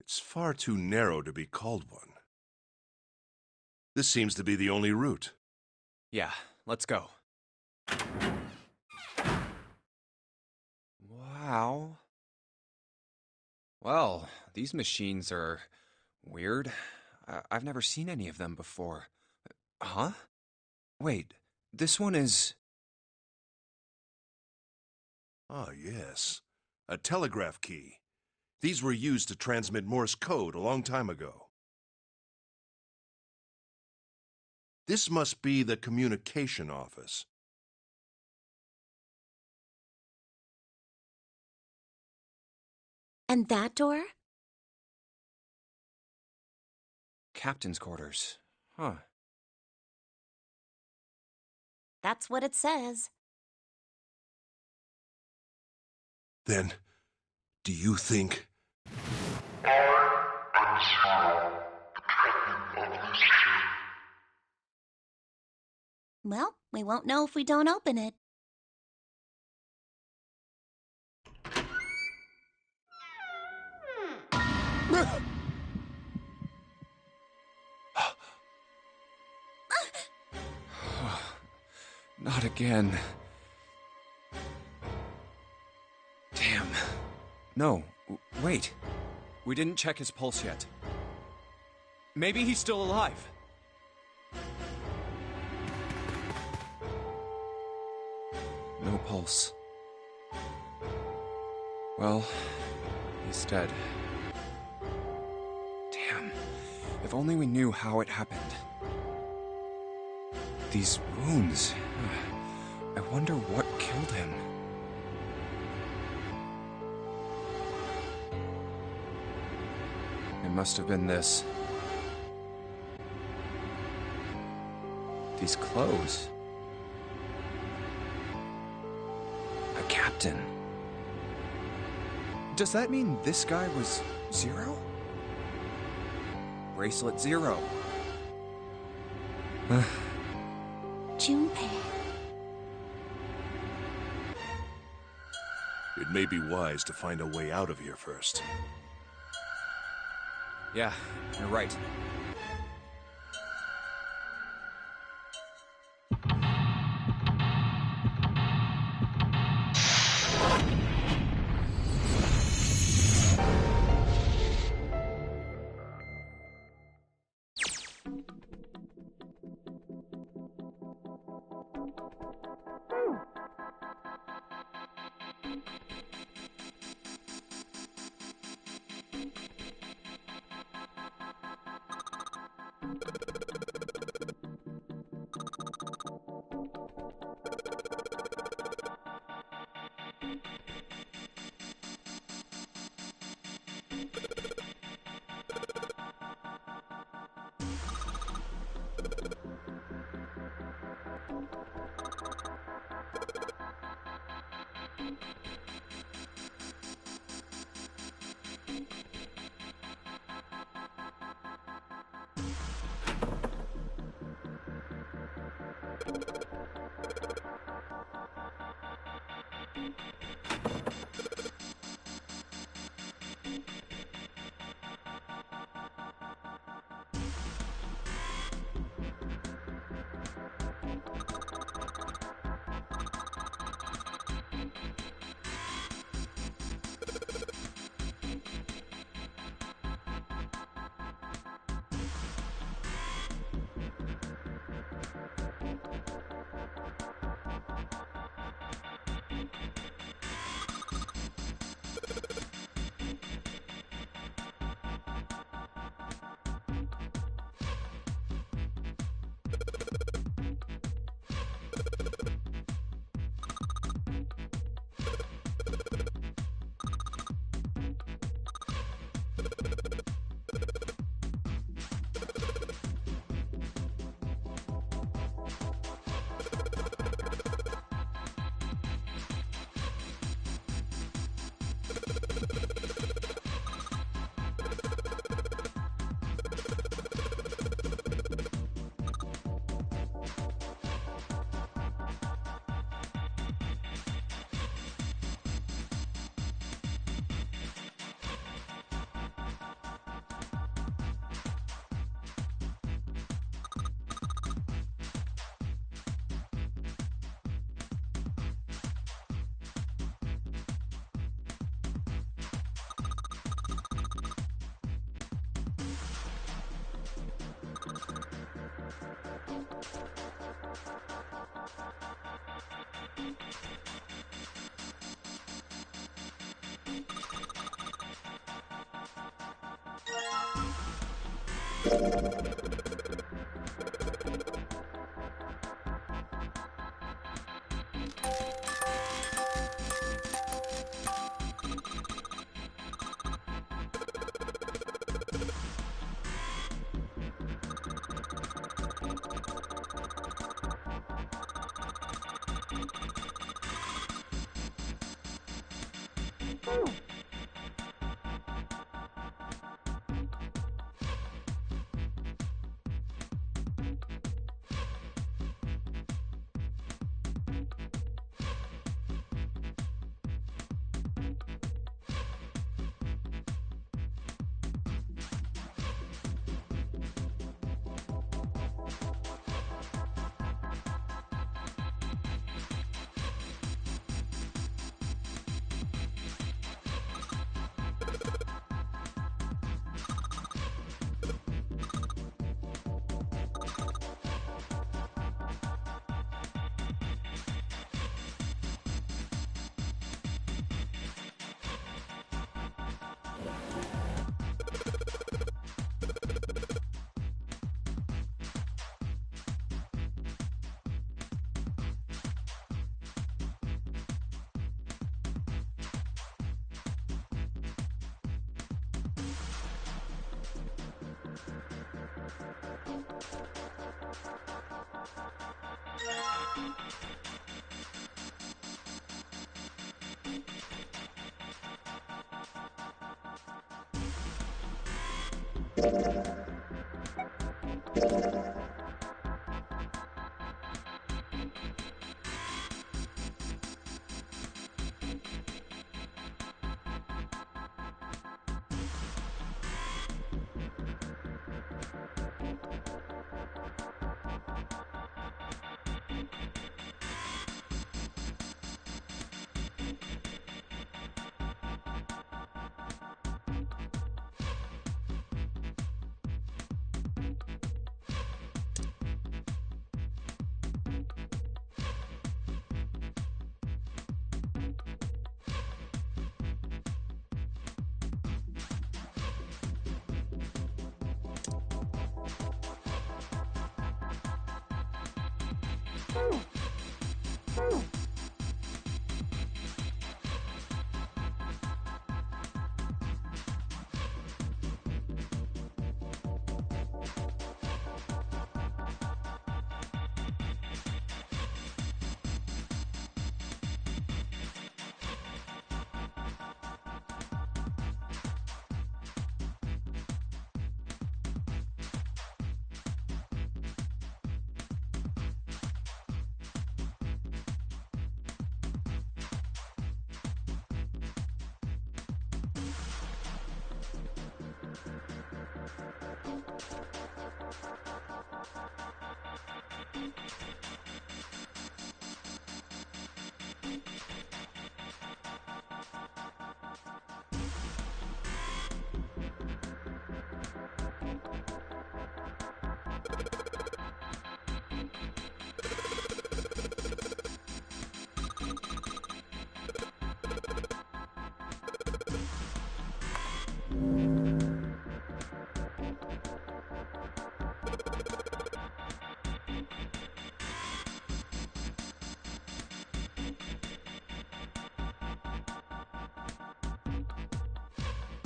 It's far too narrow to be called one. This seems to be the only route. Yeah, let's go. Wow. Well, these machines are weird. I've never seen any of them before. Huh? Wait, this one is... Ah, yes. A telegraph key. These were used to transmit Morse code a long time ago. This must be the communication office. And that door? Captain's quarters. Huh. That's what it says. Then, do you think... Well, we won't know if we don't open it. Not again. Damn. No, wait. We didn't check his pulse yet. Maybe he's still alive. No pulse. Well, he's dead. Damn. If only we knew how it happened. These wounds. I wonder what killed him. It must have been this. These clothes. A captain. Does that mean this guy was Zero? Bracelet Zero. Junpei. It may be wise to find a way out of here first. Yeah, you're right.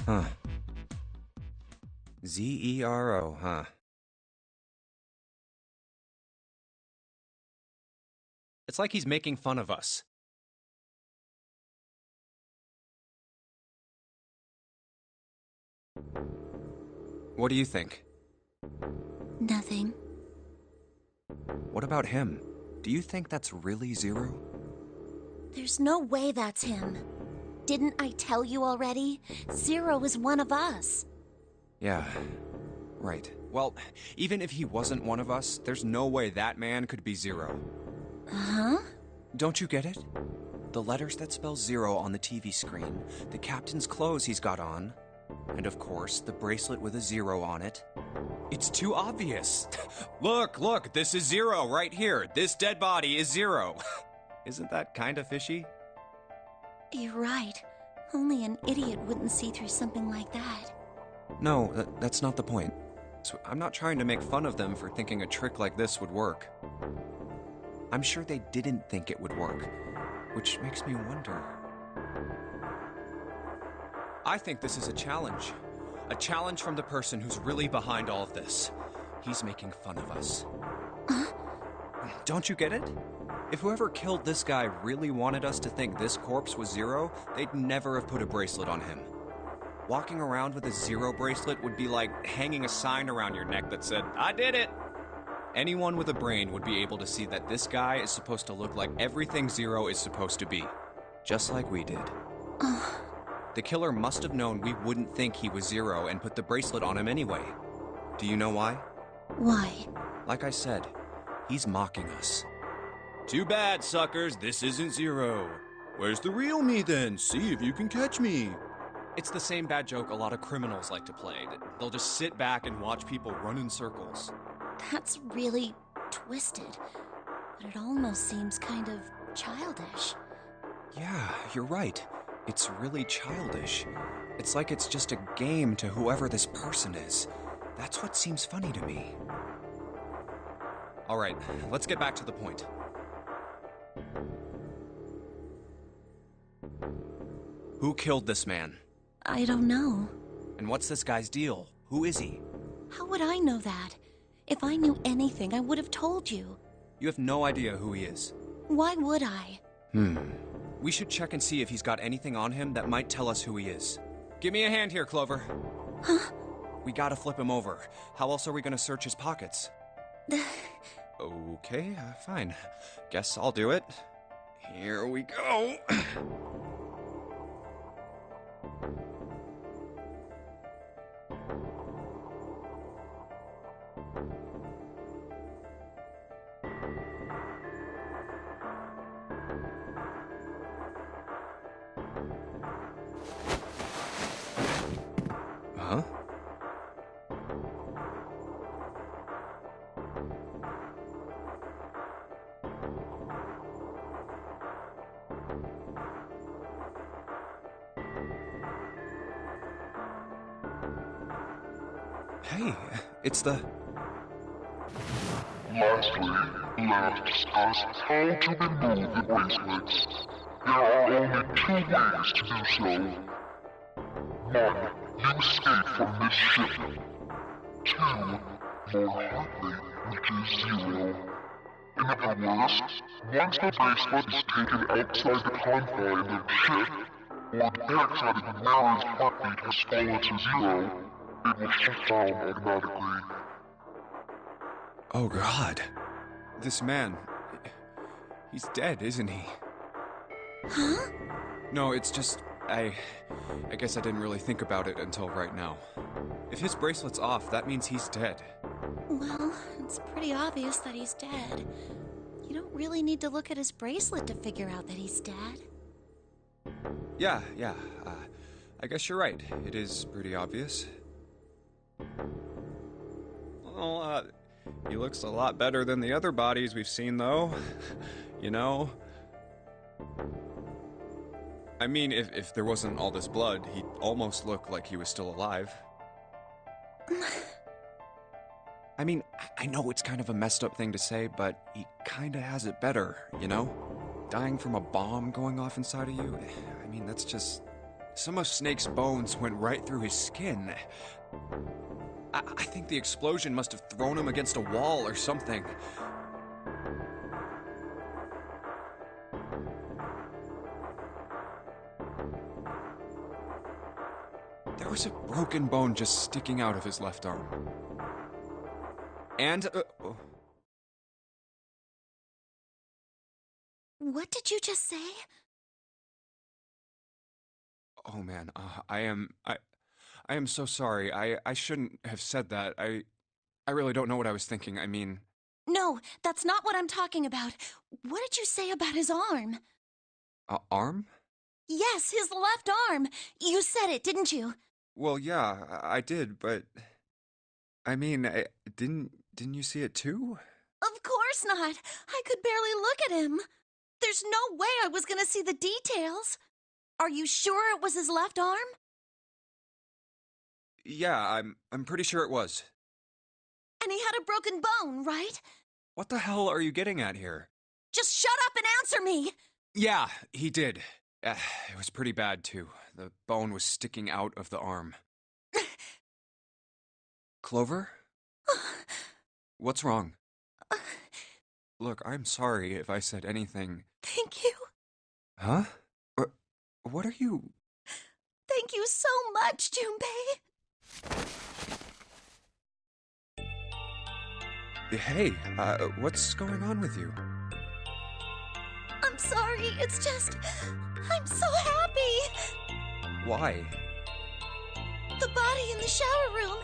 Huh. Zero, huh? It's like he's making fun of us. What do you think? Nothing. What about him? Do you think that's really Zero? There's no way that's him. Didn't I tell you already? Zero is one of us. Yeah, right. Well, even if he wasn't one of us, there's no way that man could be Zero. Huh? Don't you get it? The letters that spell Zero on the TV screen, the captain's clothes he's got on, and of course, the bracelet with a zero on it. It's too obvious. Look, this is Zero right here. This dead body is Zero. Isn't that kind of fishy? You're right. Only an idiot wouldn't see through something like that. No, that's not the point. So I'm not trying to make fun of them for thinking a trick like this would work. I'm sure they didn't think it would work, which makes me wonder. I think this is a challenge. A challenge from the person who's really behind all of this. He's making fun of us. Don't you get it? If whoever killed this guy really wanted us to think this corpse was Zero, they'd never have put a bracelet on him. Walking around with a Zero bracelet would be like hanging a sign around your neck that said, "I did it!" Anyone with a brain would be able to see that this guy is supposed to look like everything Zero is supposed to be. Just like we did. The killer must have known we wouldn't think he was Zero and put the bracelet on him anyway. Do you know why? Why? Like I said, he's mocking us. Too bad, suckers, this isn't Zero. Where's the real me then? See if you can catch me. It's the same bad joke a lot of criminals like to play. They'll just sit back and watch people run in circles. That's really twisted. But it almost seems kind of childish. Yeah, you're right. It's really childish. It's like it's just a game to whoever this person is. That's what seems funny to me. All right, let's get back to the point. Who killed this man? I don't know. And what's this guy's deal? Who is he? How would I know that? If I knew anything, I would have told you. You have no idea who he is. Why would I? We should check and see if he's got anything on him that might tell us who he is. Give me a hand here, Clover. Huh? We gotta flip him over. How else are we gonna search his pockets? Okay, fine. Guess I'll do it. Here we go. Huh? Hey, it's the... Lastly, let us discuss how to remove the bracelets. There are only two ways to do so. 1. You escape from this ship. 2. Your heart rate reaches 0. In other words, once the bracelet is taken outside the confines of the ship, or the outside of the wearer's heartbeat has fallen to 0, it will shut down automatically. Oh God. This man... He's dead, isn't he? Huh? No, it's just... I guess I didn't really think about it until right now. If his bracelet's off, that means he's dead. Well, it's pretty obvious that he's dead. You don't really need to look at his bracelet to figure out that he's dead. Yeah. I guess you're right. It is pretty obvious. Well, he looks a lot better than the other bodies we've seen, though. You know? I mean, if there wasn't all this blood, he'd almost look like he was still alive. I mean, I know it's kind of a messed up thing to say, but he kinda has it better, you know? Dying from a bomb going off inside of you, I mean, that's just... Some of Snake's bones went right through his skin. I think the explosion must have thrown him against a wall or something. There was a broken bone just sticking out of his left arm. And, What did you just say? oh man, I am so sorry. I shouldn't have said that. I really don't know what I was thinking. I mean, No, that's not what I'm talking about. What did you say about his arm? arm? Yes, his left arm. You said it, didn't you? Well, yeah, I did, but I mean, didn't you see it too? Of course not. I could barely look at him. There's no way I was gonna see the details. Are you sure it was his left arm? Yeah, I'm pretty sure it was. And he had a broken bone, right? What the hell are you getting at here? Just shut up and answer me! Yeah, he did. It was pretty bad too. The bone was sticking out of the arm. Clover? What's wrong? Look, I'm sorry if I said anything. Thank you. Huh? What are you... Thank you so much, Junpei. Hey, what's going on with you? I'm sorry, it's just... I'm so happy! Why? The body in the shower room,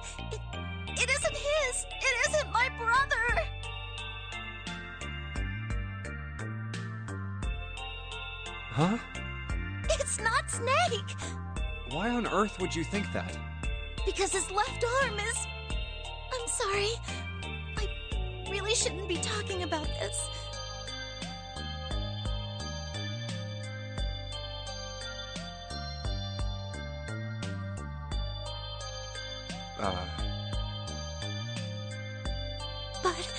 it isn't his! It isn't my brother! Huh? It's not Snake! Why on earth would you think that? Because his left arm is... I'm sorry. I really shouldn't be talking about this. But...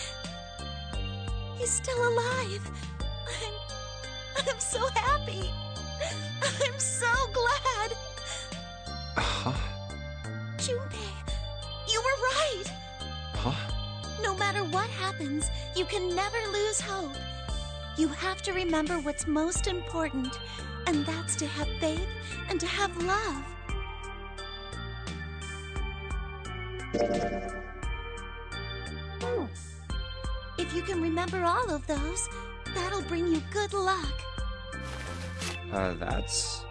he's still alive. I'm so happy. I'm so glad. Huh? Junpei, you were right. Huh? No matter what happens, you can never lose hope. You have to remember what's most important, and that's to have faith and to have love. If you can remember all of those, that'll bring you good luck. That's...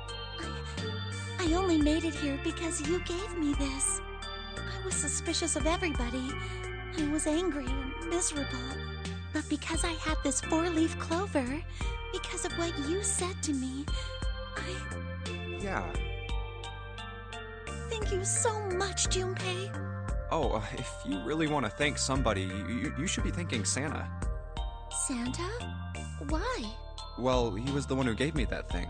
I only made it here because you gave me this. I was suspicious of everybody. I was angry and miserable. But because I had this four-leaf clover, because of what you said to me, Yeah. Thank you so much, Junpei. Oh, if you really want to thank somebody, you should be thanking Santa. Santa? Why? Well, he was the one who gave me that thing.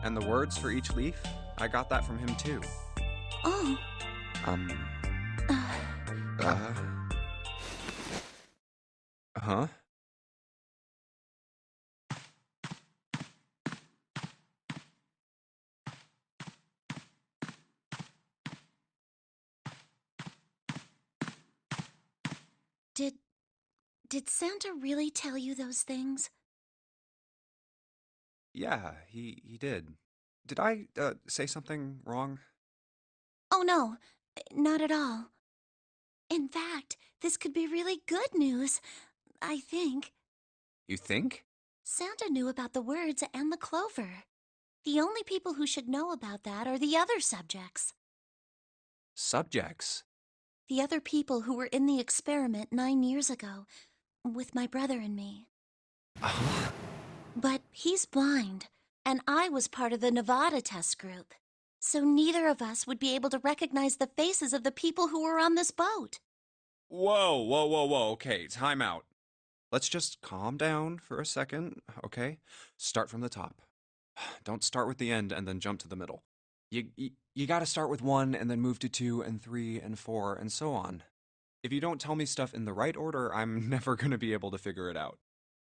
And the words for each leaf, I got that from him too. Oh. Huh? Did Santa really tell you those things? Yeah, he did. Did I, say something wrong? Oh no, not at all. In fact, this could be really good news, I think. You think? Santa knew about the words and the clover. The only people who should know about that are the other subjects. Subjects? The other people who were in the experiment 9 years ago, with my brother and me. But he's blind, and I was part of the Nevada test group. So neither of us would be able to recognize the faces of the people who were on this boat. Whoa. Okay, time out. Let's just calm down for a second, okay? Start from the top. Don't start with the end and then jump to the middle. You gotta start with 1 and then move to 2 and 3 and 4 and so on. If you don't tell me stuff in the right order, I'm never gonna be able to figure it out.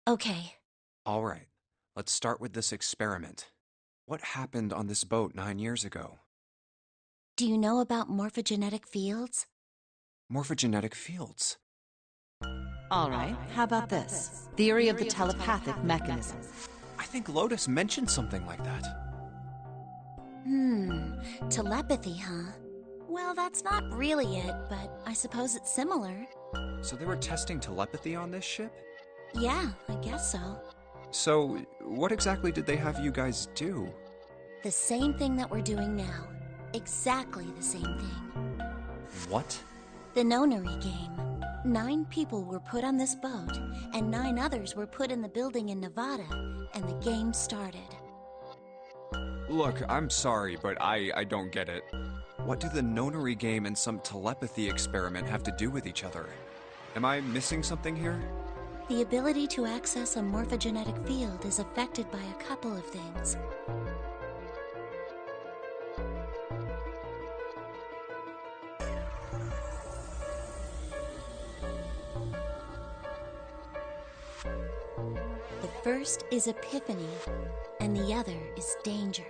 Okay. All right, let's start with this experiment. What happened on this boat 9 years ago? Do you know about morphogenetic fields? Morphogenetic fields. All right, how about this? Theory of the telepathic mechanism. I think Lotus mentioned something like that. Telepathy, huh? Well, that's not really it, but I suppose it's similar. So they were testing telepathy on this ship? Yeah, I guess so. So, what exactly did they have you guys do? The same thing that we're doing now. Exactly the same thing. What? The Nonary Game. 9 people were put on this boat, and 9 others were put in the building in Nevada, and the game started. Look, I'm sorry, but I don't get it. What do the Nonary Game and some telepathy experiment have to do with each other? Am I missing something here? The ability to access a morphogenetic field is affected by a couple of things. The first is epiphany, and the other is danger.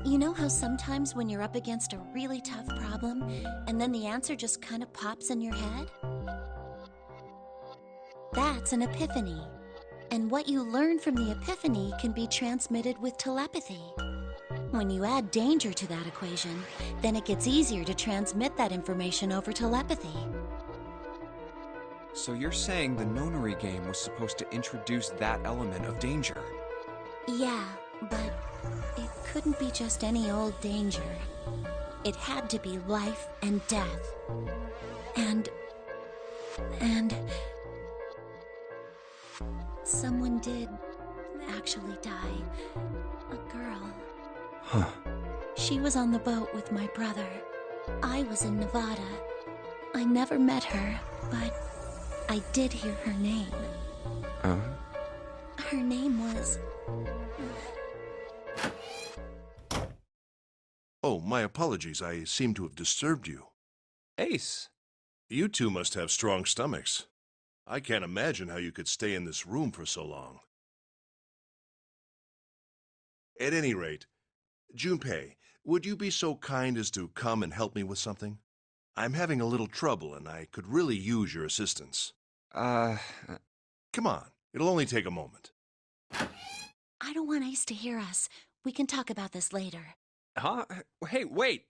You know how sometimes when you're up against a really tough problem, and then the answer just kind of pops in your head? That's an epiphany. And what you learn from the epiphany can be transmitted with telepathy. When you add danger to that equation, then it gets easier to transmit that information over telepathy. So you're saying the Nonary Game was supposed to introduce that element of danger? Yeah, but it couldn't be just any old danger. It had to be life and death. And someone did actually die. A girl. Huh. She was on the boat with my brother. I was in Nevada. I never met her, but I did hear her name. Her name was... Oh, my apologies. I seem to have disturbed you. Ace. You two must have strong stomachs. I can't imagine how you could stay in this room for so long. At any rate, Junpei, would you be so kind as to come and help me with something? I'm having a little trouble, and I could really use your assistance. Come on, it'll only take a moment. I don't want Ace to hear us. We can talk about this later. Huh? Hey, wait!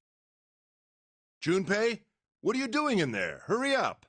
Junpei, what are you doing in there? Hurry up!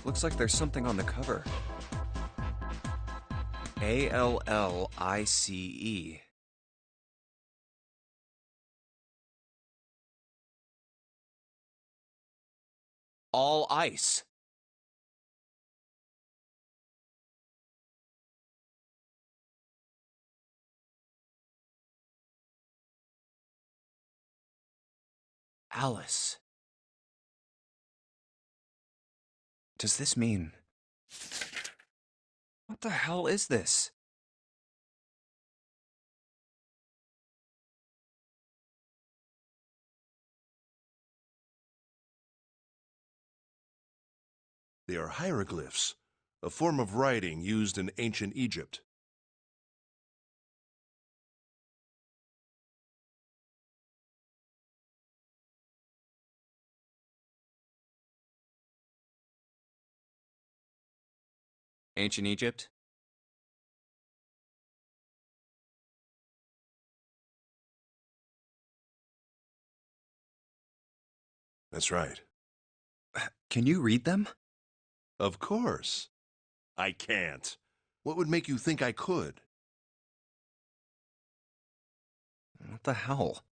Looks like there's something on the cover. ALLICE. All ice. Alice. Does this mean... What the hell is this? They are hieroglyphs, a form of writing used in ancient Egypt. Ancient Egypt? That's right. Can you read them? Of course. I can't. What would make you think I could? What the hell?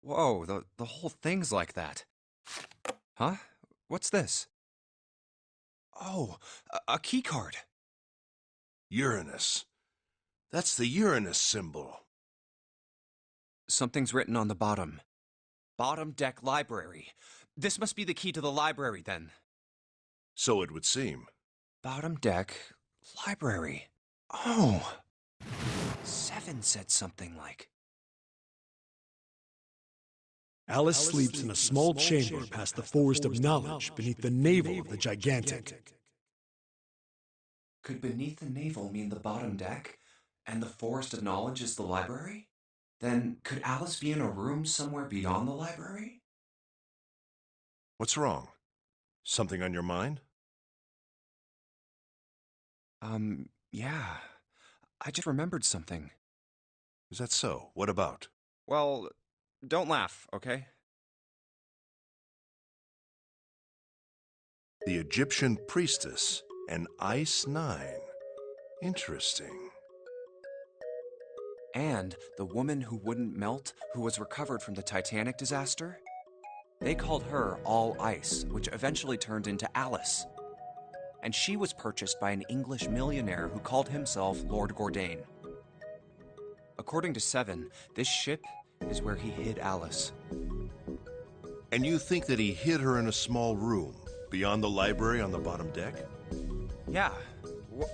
Whoa, the whole thing's like that. Huh? What's this? Oh, a key card. Uranus. That's the Uranus symbol. Something's written on the bottom. Bottom deck library. This must be the key to the library, then. So it would seem. Bottom deck library. Oh. 7 said something like... Alice sleeps in a small chamber past the forest of knowledge beneath the navel of the gigantic. Could beneath the navel mean the bottom deck, and the forest of knowledge is the library? Then could Alice be in a room somewhere beyond the library? What's wrong? Something on your mind? Yeah. I just remembered something. Is that so? What about? Well, don't laugh, okay? The Egyptian priestess, an Ice 9. Interesting. And the woman who wouldn't melt, who was recovered from the Titanic disaster? They called her All Ice, which eventually turned into Alice. And she was purchased by an English millionaire who called himself Lord Gordain. According to 7, this ship is where he hid Alice. And you think that he hid her in a small room, beyond the library on the bottom deck? Yeah.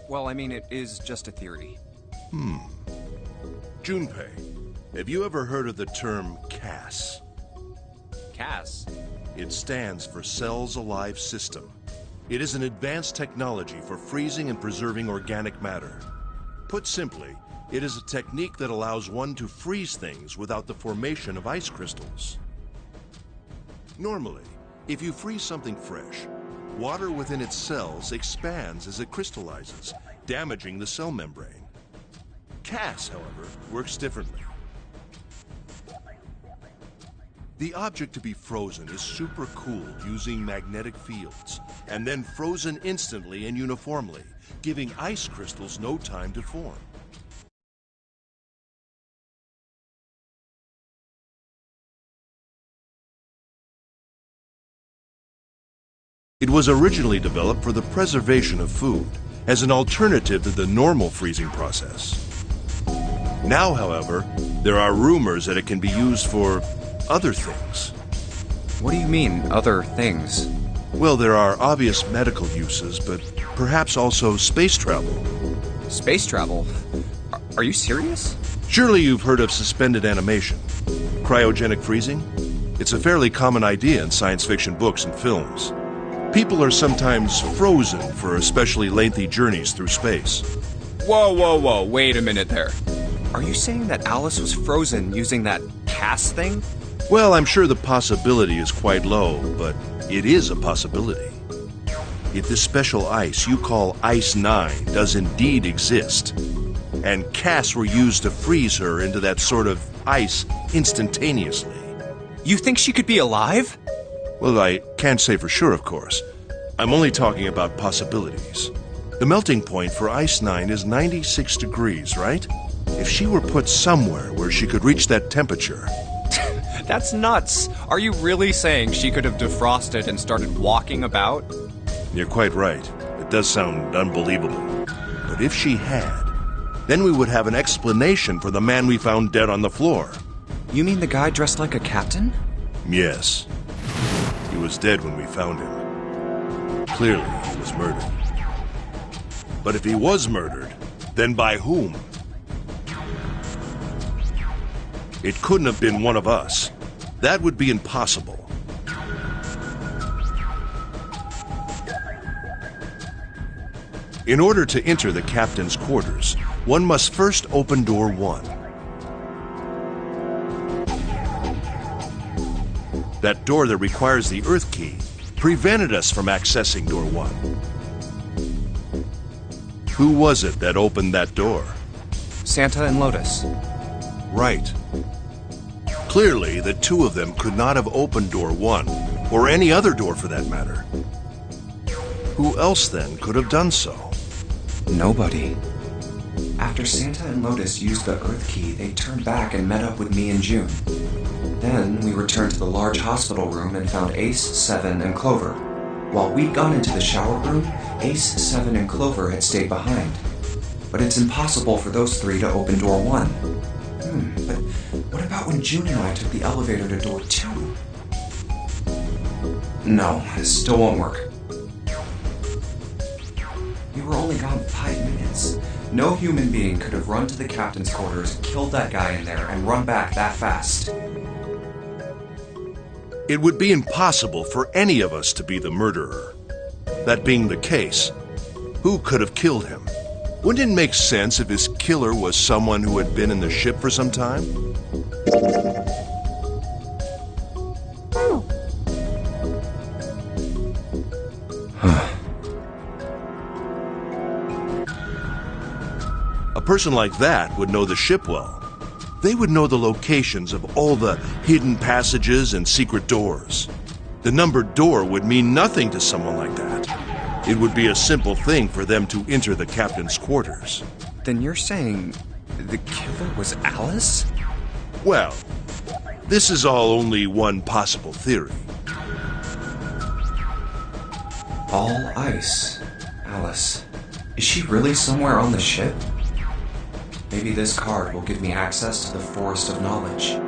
Well, I mean, it is just a theory. Junpei, have you ever heard of the term CAS? Cass? It stands for Cells Alive System. It is an advanced technology for freezing and preserving organic matter. Put simply, it is a technique that allows one to freeze things without the formation of ice crystals. Normally, if you freeze something fresh, water within its cells expands as it crystallizes, damaging the cell membrane. CAS, however, works differently. The object to be frozen is supercooled using magnetic fields, and then frozen instantly and uniformly, giving ice crystals no time to form. It was originally developed for the preservation of food, as an alternative to the normal freezing process. Now, however, there are rumors that it can be used for other things. What do you mean, other things? Well, there are obvious medical uses, but perhaps also space travel. Space travel? Are you serious? Surely you've heard of suspended animation. Cryogenic freezing? It's a fairly common idea in science fiction books and films. People are sometimes frozen for especially lengthy journeys through space. Whoa, wait a minute there. Are you saying that Alice was frozen using that CAS thing? Well, I'm sure the possibility is quite low, but it is a possibility. If this special ice you call Ice 9 does indeed exist, and casts were used to freeze her into that sort of ice instantaneously. You think she could be alive? Well, I can't say for sure, of course. I'm only talking about possibilities. The melting point for Ice 9 is 96 degrees, right? If she were put somewhere where she could reach that temperature... That's nuts. Are you really saying she could have defrosted and started walking about? You're quite right. It does sound unbelievable. But if she had, then we would have an explanation for the man we found dead on the floor. You mean the guy dressed like a captain? Yes. He was dead when we found him. Clearly, he was murdered. But if he was murdered, then by whom? It couldn't have been one of us. That would be impossible. In order to enter the captain's quarters, one must first open door 1. That door that requires the Earth key prevented us from accessing door 1. Who was it that opened that door? Santa and Lotus. Right. Clearly, the two of them could not have opened door 1, or any other door for that matter. Who else then could have done so? Nobody. After Santa and Lotus used the Earth key, they turned back and met up with me and June. Then we returned to the large hospital room and found Ace, 7, and Clover. While we'd gone into the shower room, Ace, 7, and Clover had stayed behind. But it's impossible for those 3 to open door 1. But what about when June and I took the elevator to door 2? No, this still won't work. We were only gone 5 minutes. No human being could have run to the captain's quarters, killed that guy in there, and run back that fast. It would be impossible for any of us to be the murderer. That being the case, who could have killed him? Wouldn't it make sense if his killer was someone who had been in the ship for some time? A person like that would know the ship well. They would know the locations of all the hidden passages and secret doors. The numbered door would mean nothing to someone like that. It would be a simple thing for them to enter the captain's quarters. Then you're saying the killer was Alice? Well, this is all only one possible theory. All ice. Alice. Is she really somewhere on the ship? Maybe this card will give me access to the Forest of Knowledge.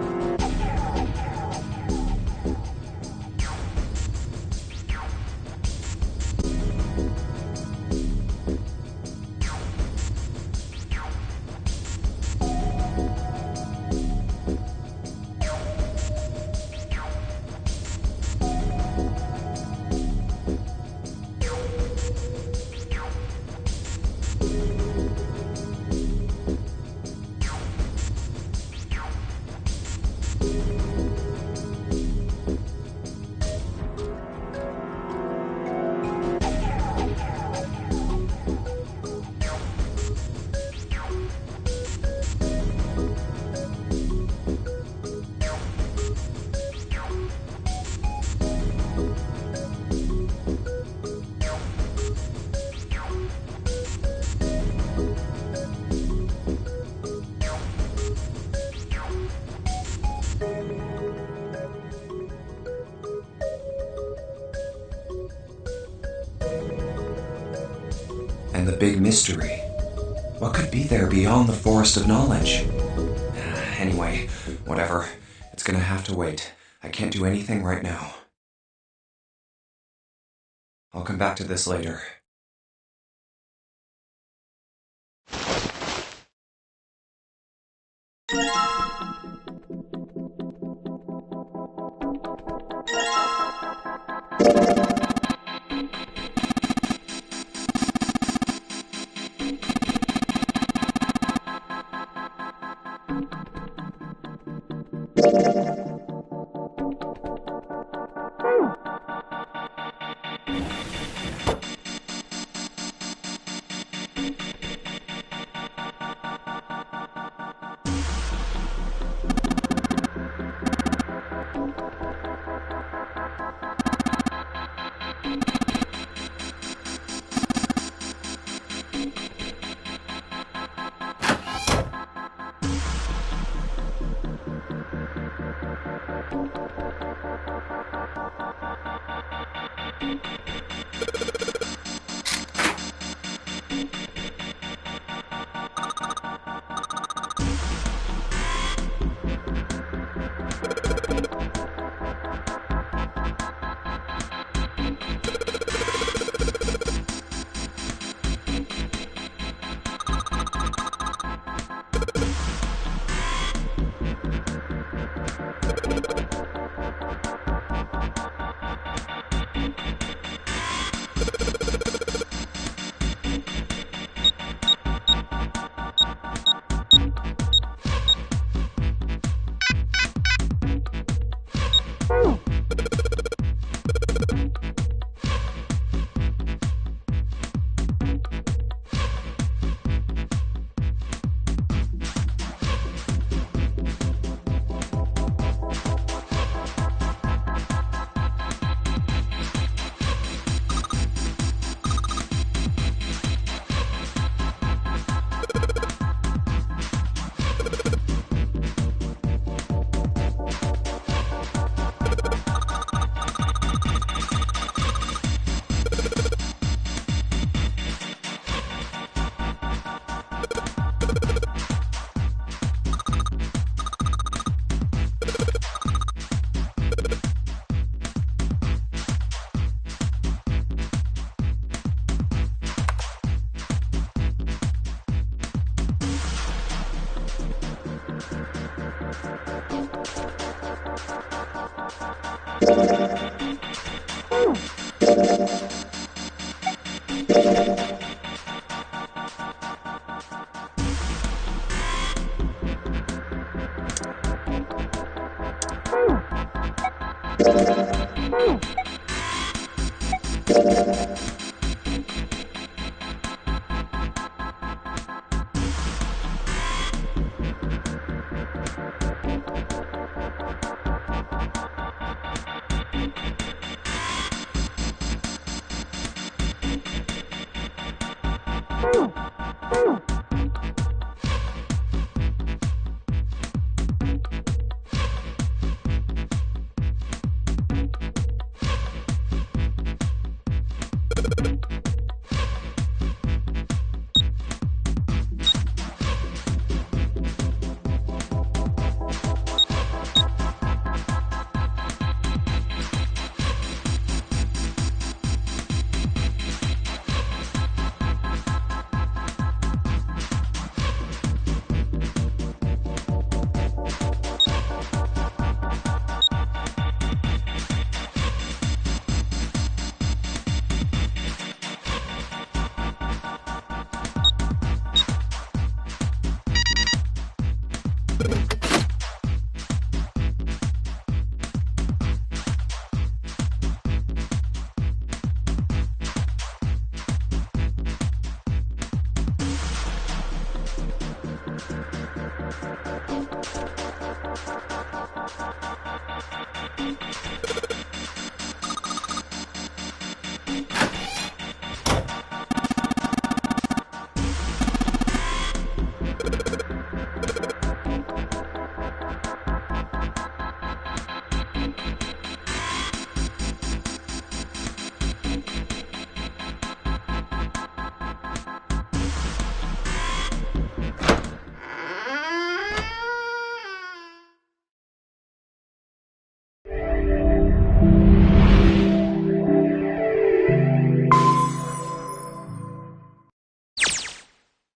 And the big mystery. What could be there beyond the Forest of Knowledge? Anyway, whatever. It's gonna have to wait. I can't do anything right now. I'll come back to this later.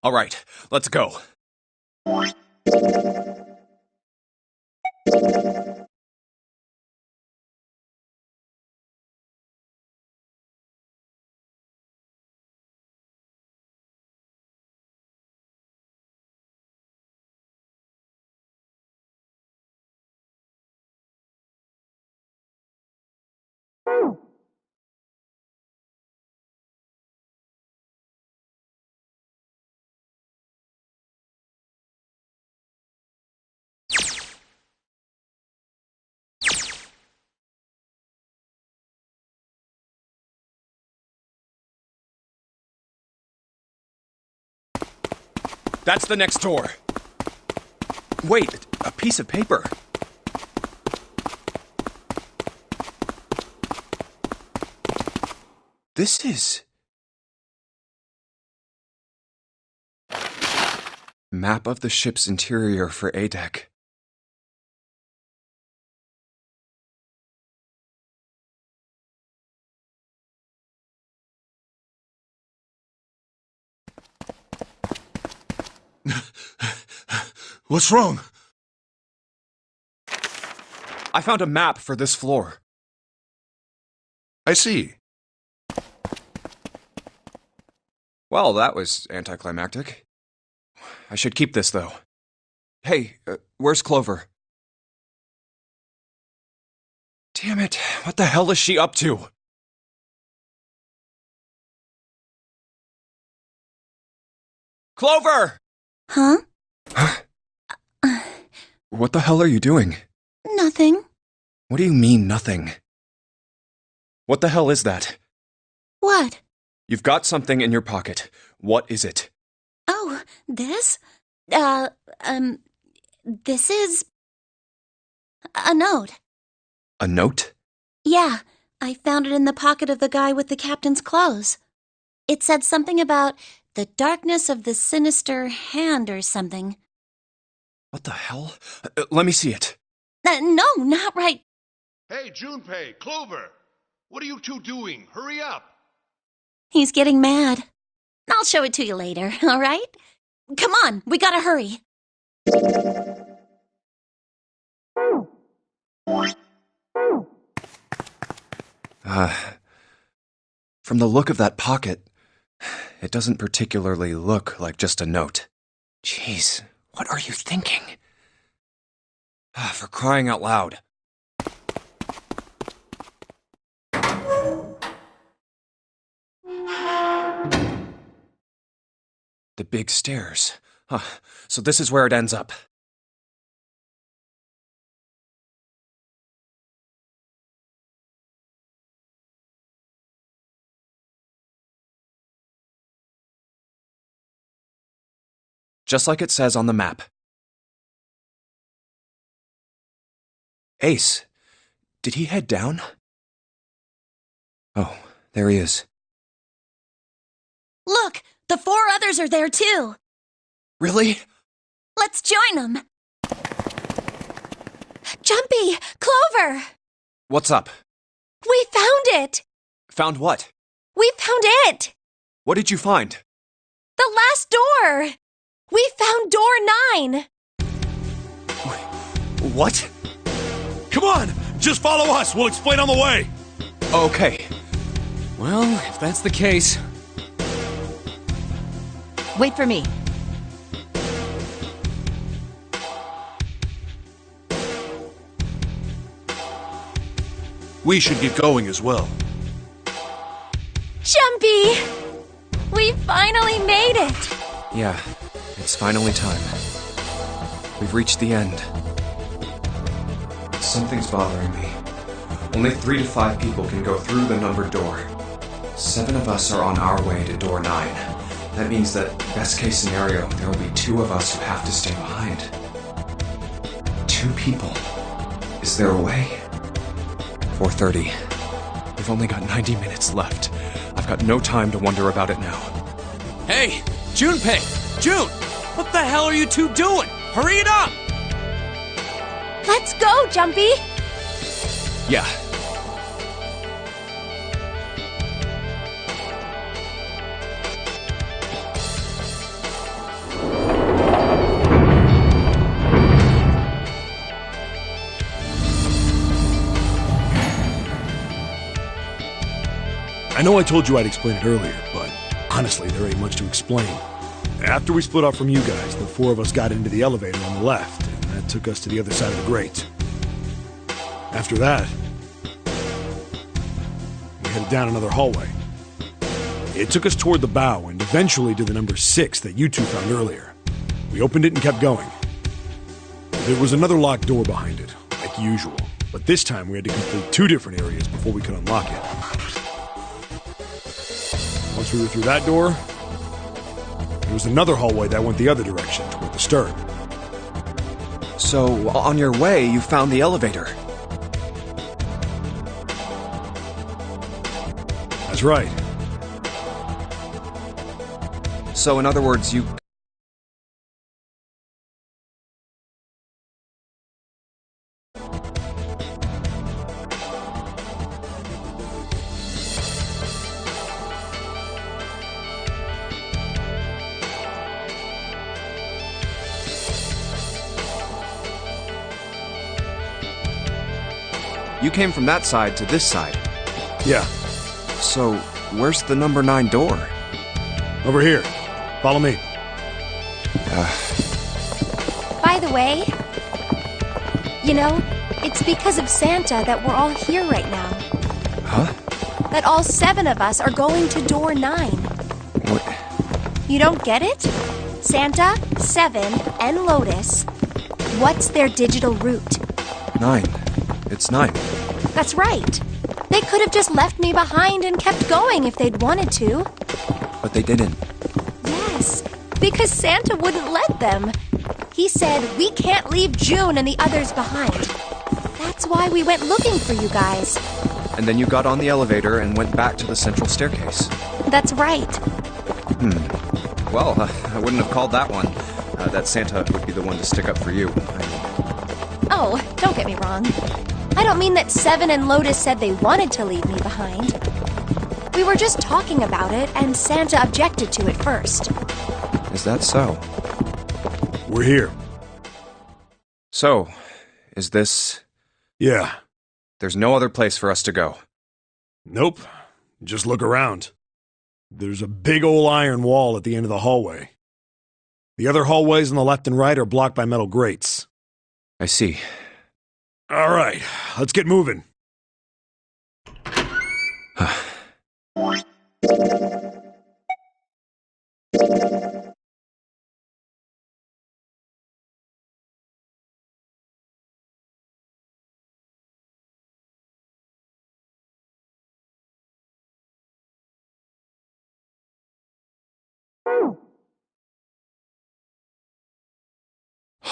All right, let's go. That's the next door. Wait, a piece of paper. This is... Map of the ship's interior for A-Deck. What's wrong? I found a map for this floor. I see. Well, that was anticlimactic. I should keep this, though. Hey, where's Clover? Damn it, what the hell is she up to? Clover! Huh? What the hell are you doing? Nothing. What do you mean, nothing? What the hell is that? What? You've got something in your pocket. What is it? Oh, this? This is... a note. A note? Yeah, I found it in the pocket of the guy with the captain's clothes. It said something about the darkness of the sinister hand or something. What the hell? Let me see it. No, not right. Hey, Junpei, Clover! What are you two doing? Hurry up! He's getting mad. I'll show it to you later, all right? Come on, we gotta hurry. From the look of that pocket, it doesn't particularly look like just a note. Jeez, what are you thinking? For crying out loud. The big stairs. So this is where it ends up. Just like it says on the map. Ace, did he head down? Oh, there he is. Look, the 4 others are there too. Really? Let's join them. Jumpy! Clover! What's up? We found it! Found what? We found it! What did you find? The last door! We found door 9! What? Come on! Just follow us! We'll explain on the way! Okay. Well, if that's the case... Wait for me. We should get going as well. Jumpy! We finally made it! Yeah, it's finally time. We've reached the end. Something's bothering me. Only 3 to 5 people can go through the numbered door. 7 of us are on our way to door 9. That means that, best case scenario, there will be 2 of us who have to stay behind. 2 people. Is there a way? 4:30. We've only got 90 minutes left. I've got no time to wonder about it now. Hey, Junpei! June! What the hell are you two doing? Hurry it up! Let's go, Jumpy! Yeah. I know I told you I'd explain it earlier, but honestly, there ain't much to explain. After we split off from you guys, the 4 of us got into the elevator on the left, and that took us to the other side of the grate. After that, we headed down another hallway. It took us toward the bow and eventually to the number 6 that you 2 found earlier. We opened it and kept going. There was another locked door behind it, like usual, but this time we had to complete 2 different areas before we could unlock it. Once we were through that door, there was another hallway that went the other direction, toward the stern. So, on your way, you found the elevator. That's right. So, in other words, you... You came from that side to this side. Yeah, So, where's the number 9 door? over here. Follow me. By the way, you know, it's because of Santa that we're all here right now. Huh? That all 7 of us are going to door 9. What? You don't get it? Santa, 7, and Lotus. What's their digital route? 9. It's 9. That's right. They could have just left me behind and kept going if they'd wanted to. But they didn't. Yes, because Santa wouldn't let them. He said we can't leave June and the others behind. That's why we went looking for you guys. And then you got on the elevator and went back to the central staircase. That's right. Well, I wouldn't have called that one. That Santa would be the one to stick up for you. Oh, don't get me wrong. I don't mean that 7 and Lotus said they wanted to leave me behind. We were just talking about it, and Santa objected to it first. Is that so? We're here. So, is this... Yeah. There's no other place for us to go. Nope. Just look around. There's a big old iron wall at the end of the hallway. The other hallways on the left and right are blocked by metal grates. I see. All right, let's get moving.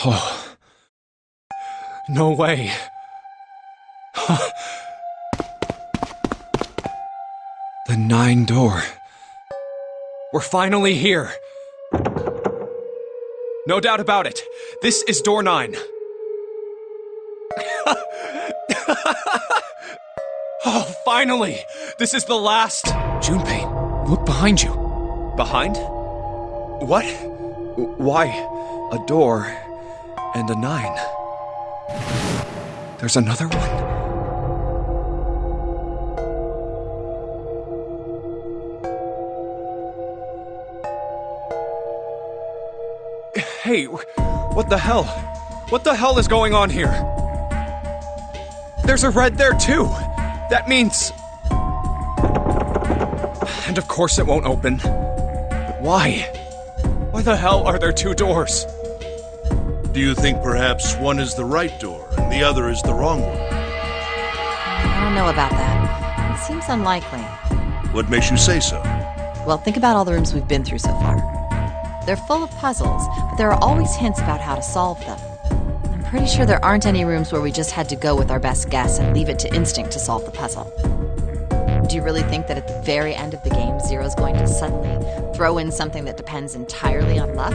Oh. No way. The 9 door. We're finally here. No doubt about it. This is door 9. Oh, finally! This is the last. Junpei, look behind you. Behind? What? Why? A door and a 9. There's another one? Hey, what the hell? What the hell is going on here? There's a red there too! That means... And of course it won't open. But why? Why the hell are there 2 doors? Do you think perhaps one is the right door and the other is the wrong one? I don't know about that. It seems unlikely. What makes you say so? Well, think about all the rooms we've been through so far. They're full of puzzles, but there are always hints about how to solve them. I'm pretty sure there aren't any rooms where we just had to go with our best guess and leave it to instinct to solve the puzzle. Do you really think that at the very end of the game, Zero's going to suddenly throw in something that depends entirely on luck?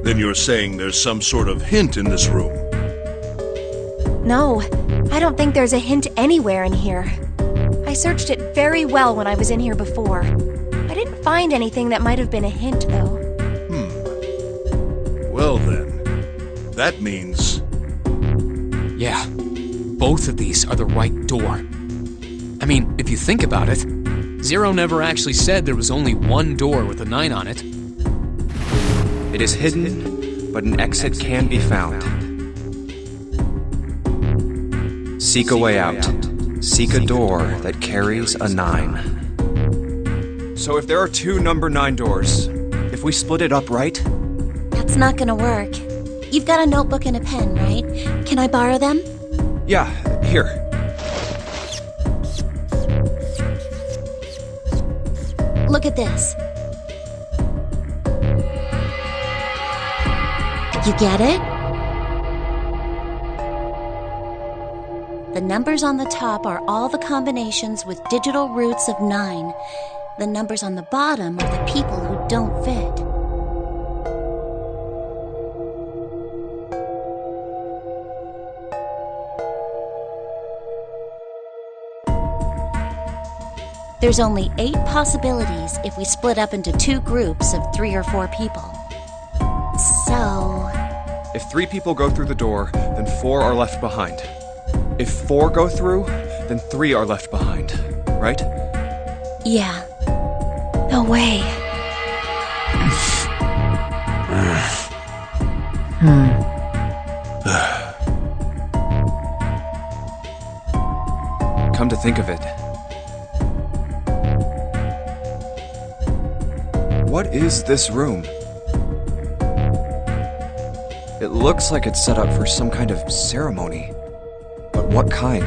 Then you're saying there's some sort of hint in this room? No, I don't think there's a hint anywhere in here. I searched it very well when I was in here before. I didn't find anything that might have been a hint, though. Well then, that means... Yeah, both of these are the right door. I mean, if you think about it, Zero never actually said there was only one door with a 9 on it. It is hidden, but an exit can be found. Seek a way out. Seek a door that carries a 9. So if there are 2 number 9 doors, if we split it up right? That's not gonna work. You've got a notebook and a pen, right? Can I borrow them? Yeah, here. Look at this. You get it? The numbers on the top are all the combinations with digital roots of 9. The numbers on the bottom are the people who don't fit. There's only 8 possibilities if we split up into 2 groups of 3 or 4 people. So... If 3 people go through the door, then 4 are left behind. If 4 go through, then 3 are left behind, right? yeah. No way. Come to think of it. What is this room? It looks like it's set up for some kind of ceremony. But what kind?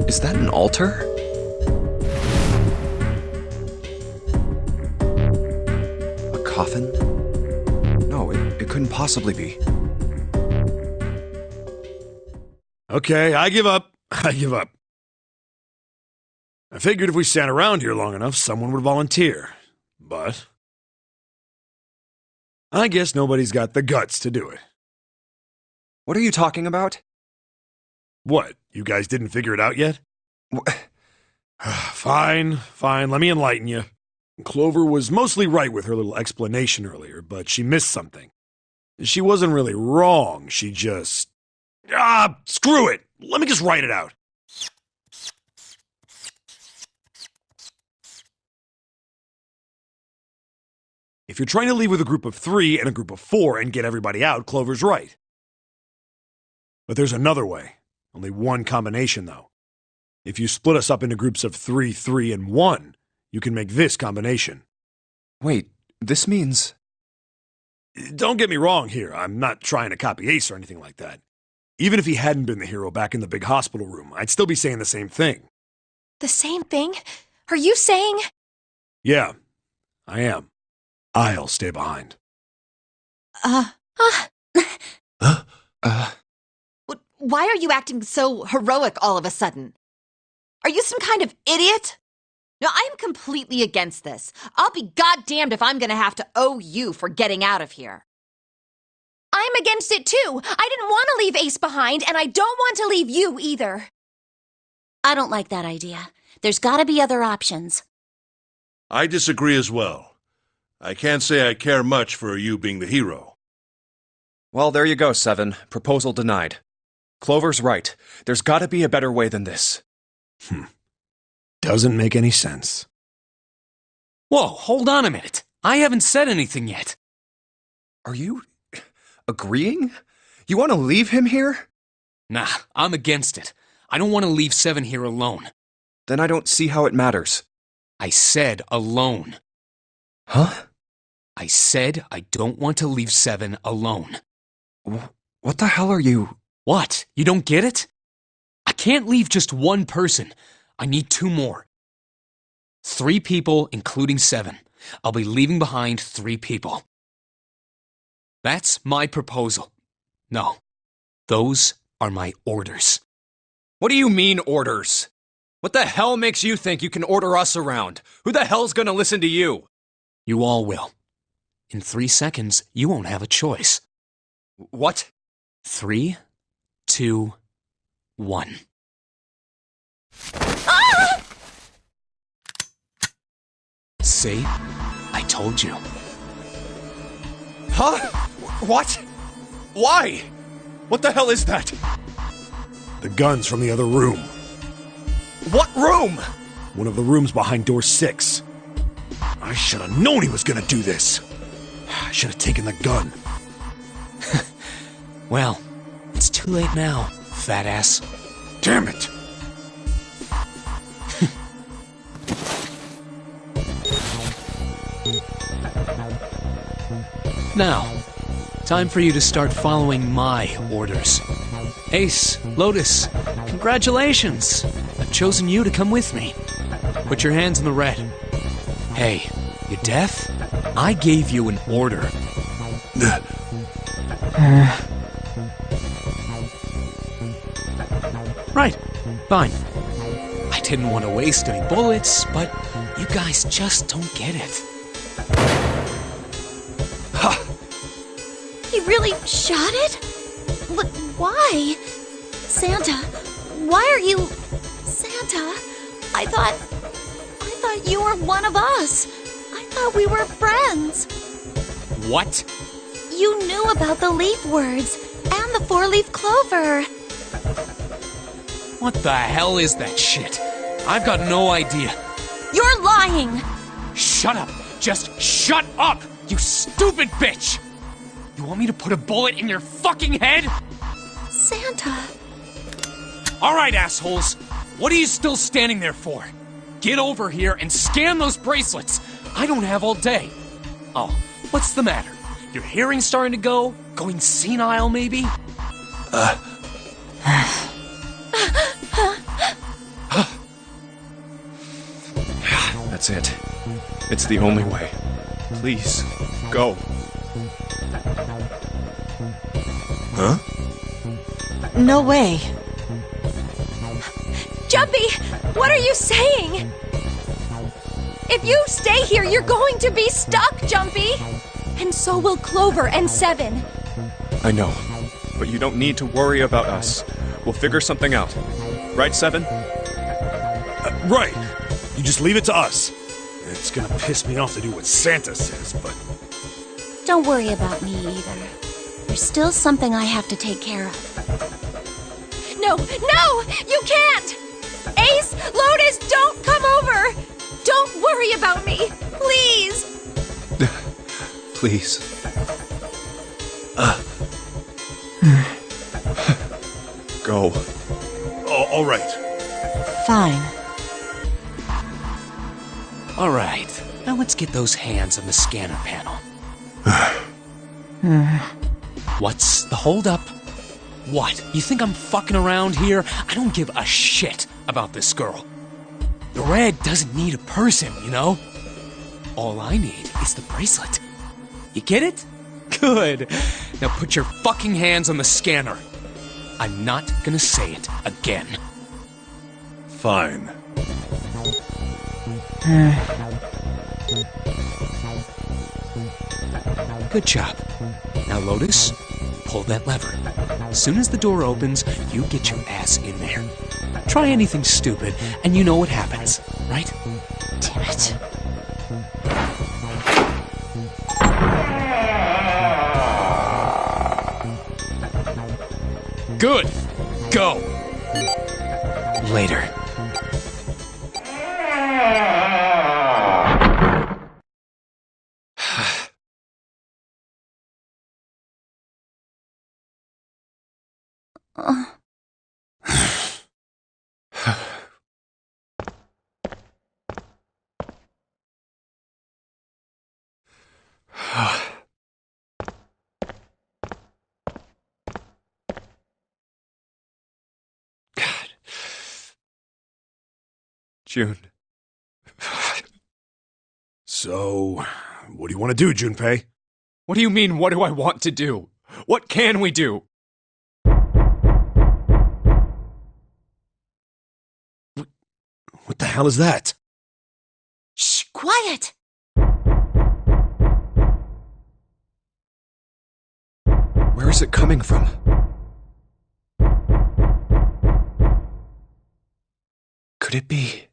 Is that an altar? A coffin? No, it couldn't possibly be. Okay, I give up. I give up. I figured if we sat around here long enough, someone would volunteer. But I guess nobody's got the guts to do it. What are you talking about? What, you guys didn't figure it out yet? Fine, let me enlighten you. Clover was mostly right with her little explanation earlier, but she missed something. She wasn't really wrong, she just... screw it! Let me just write it out. If you're trying to leave with a group of 3 and a group of 4 and get everybody out, Clover's right. But there's another way. Only one combination, though. If you split us up into groups of 3, 3, and 1, you can make this combination. Wait, this means... Don't get me wrong here. I'm not trying to copy Ace or anything like that. Even if he hadn't been the hero back in the big hospital room, I'd still be saying the same thing. The same thing? Are you saying? Yeah, I am. I'll stay behind. Why are you acting so heroic all of a sudden? Are you some kind of idiot? No, I'm completely against this. I'll be goddamned if I'm gonna have to owe you for getting out of here. I'm against it too. I didn't want to leave Ace behind, and I don't want to leave you either. I don't like that idea. There's gotta be other options. I disagree as well. I can't say I care much for you being the hero. Well, there you go, Seven. Proposal denied. Clover's right. There's gotta be a better way than this. Doesn't make any sense. Whoa, hold on a minute. I haven't said anything yet. Are you... agreeing? You want to leave him here? Nah, I'm against it. I don't want to leave Seven here alone. Then I don't see how it matters. I said alone. Huh? I said I don't want to leave Seven alone. What the hell are you... What? You don't get it? I can't leave just one person. I need 2 more. 3 people, including Seven. I'll be leaving behind 3 people. That's my proposal. No, those are my orders. What do you mean, orders? What the hell makes you think you can order us around? Who the hell's gonna listen to you? You all will. In 3 seconds, you won't have a choice. What? 3, 2, 1. Ah! See? I told you. Huh? What? Why? What the hell is that? The gun's from the other room. What room? One of the rooms behind door 6. I should have known he was gonna do this. I should have taken the gun. Well, it's too late now, fat ass. Damn it! Now, time for you to start following my orders. Ace, Lotus, congratulations! I've chosen you to come with me. Put your hands in the red. Hey, you deaf? I gave you an order. Right, fine. I didn't want to waste any bullets, but you guys just don't get it. He really shot it? But why? Santa, why are you... Santa, I thought you were one of us. I thought we were friends. What? You knew about the leaf words and the 4-leaf clover. What the hell is that shit? I've got no idea. You're lying! Shut up! Just shut up! You stupid bitch! You want me to put a bullet in your fucking head? Santa... Alright, assholes. What are you still standing there for? Get over here and scan those bracelets. I don't have all day. Oh, what's the matter? Your hearing's starting to go? Going senile, maybe? That's it. It's the only way. Please, go. Huh? No way. Jumpy, what are you saying? If you stay here, you're going to be stuck, Jumpy. And so will Clover and Seven. I know, but you don't need to worry about us. We'll figure something out. Right, Seven? Right. You just leave it to us. It's gonna piss me off to do what Santa says, but... Don't worry about me either. There's still something I have to take care of. No, no! You can't! Ace, Lotus, don't come over! Don't worry about me, please! Please. Go. Oh, all right. Fine. All right, now let's get those hands on the scanner panel. What's the holdup? What? You think I'm fucking around here? I don't give a shit about this girl. The red doesn't need a person, you know? All I need is the bracelet. You get it? Good. Now put your fucking hands on the scanner. I'm not gonna say it again. Fine. Good job. Now, Lotus, pull that lever. As soon as the door opens, you get your ass in there. Try anything stupid, and you know what happens, right? Damn it. Good. Go. Later. June. So, what do you want to do, Junpei? What do you mean, what do I want to do? What can we do? What the hell is that? Shh, quiet! Where is it coming from? Could it be?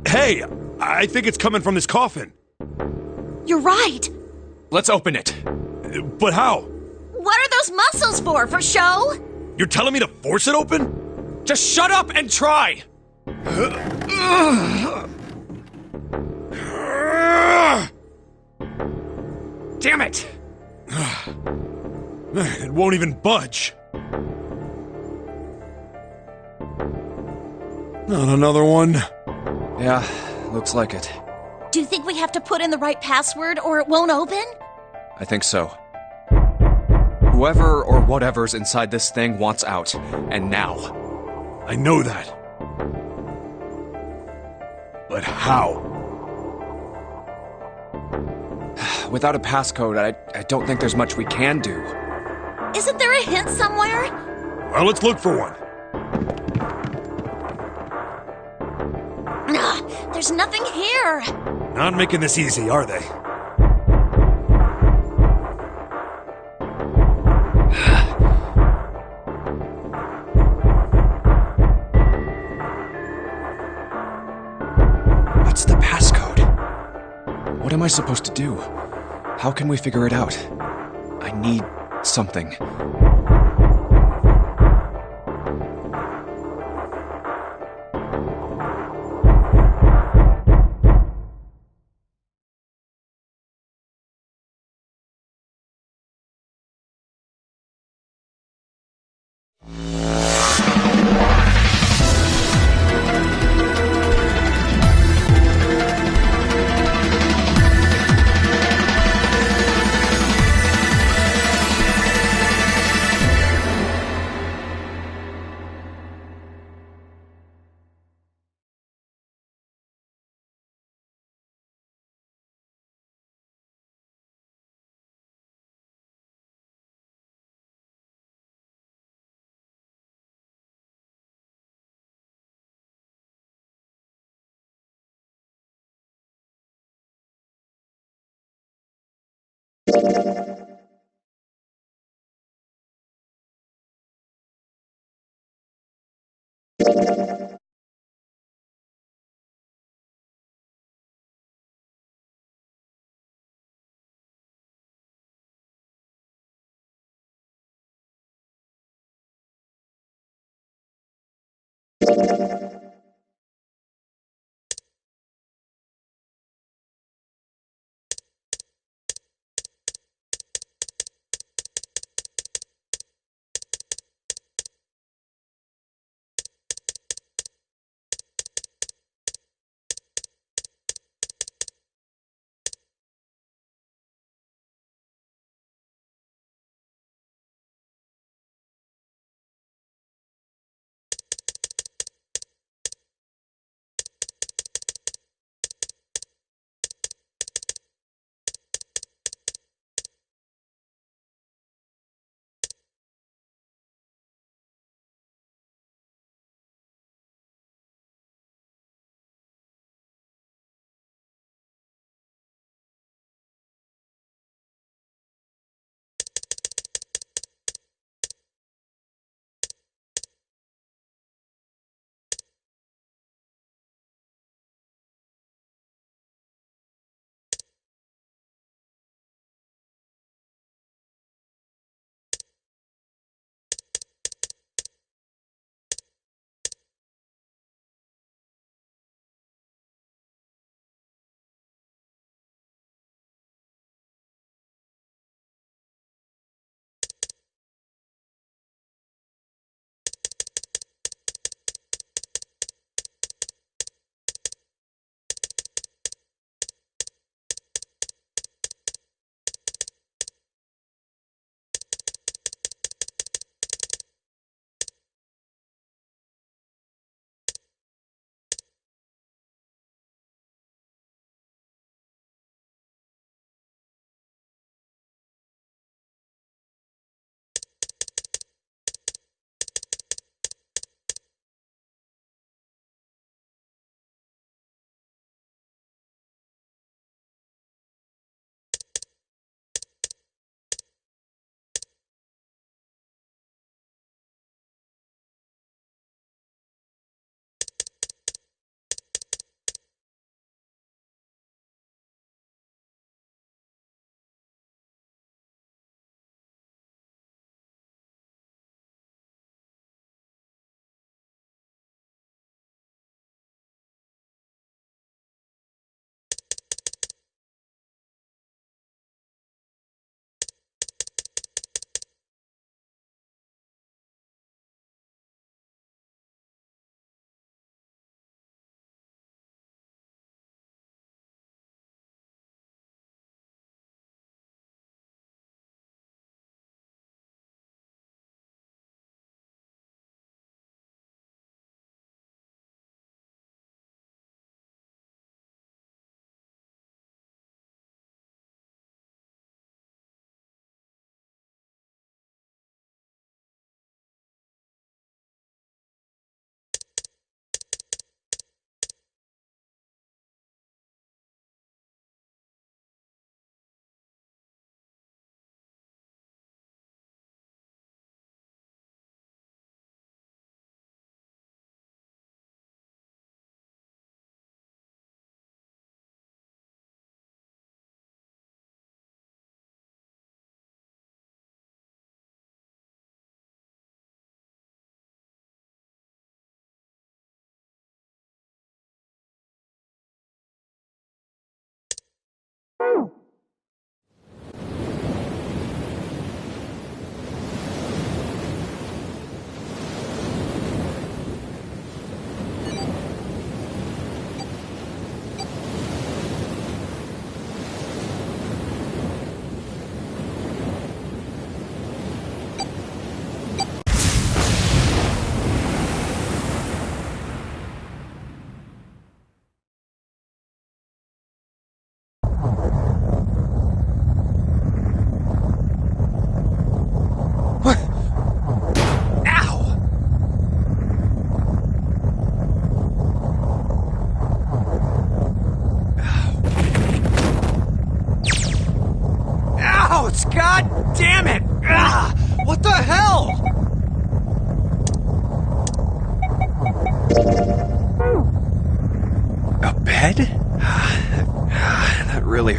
Hey, I think it's coming from this coffin. You're right! Let's open it. But how? What are those muscles for show? You're telling me to force it open? Just shut up and try! Damn it! It won't even budge. Not another one. Yeah, looks like it. Do you think we have to put in the right password or it won't open? I think so. Whoever or whatever's inside this thing wants out, and now. I know that. But how? Without a passcode, I don't think there's much we can do. Isn't there a hint somewhere? Well, let's look for one. There's nothing here. Not making this easy, are they? What's the passcode? What am I supposed to do? How can we figure it out? I need something.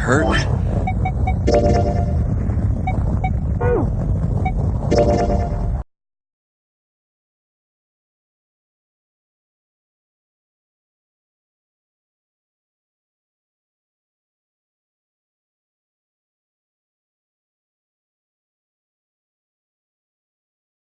really hurt.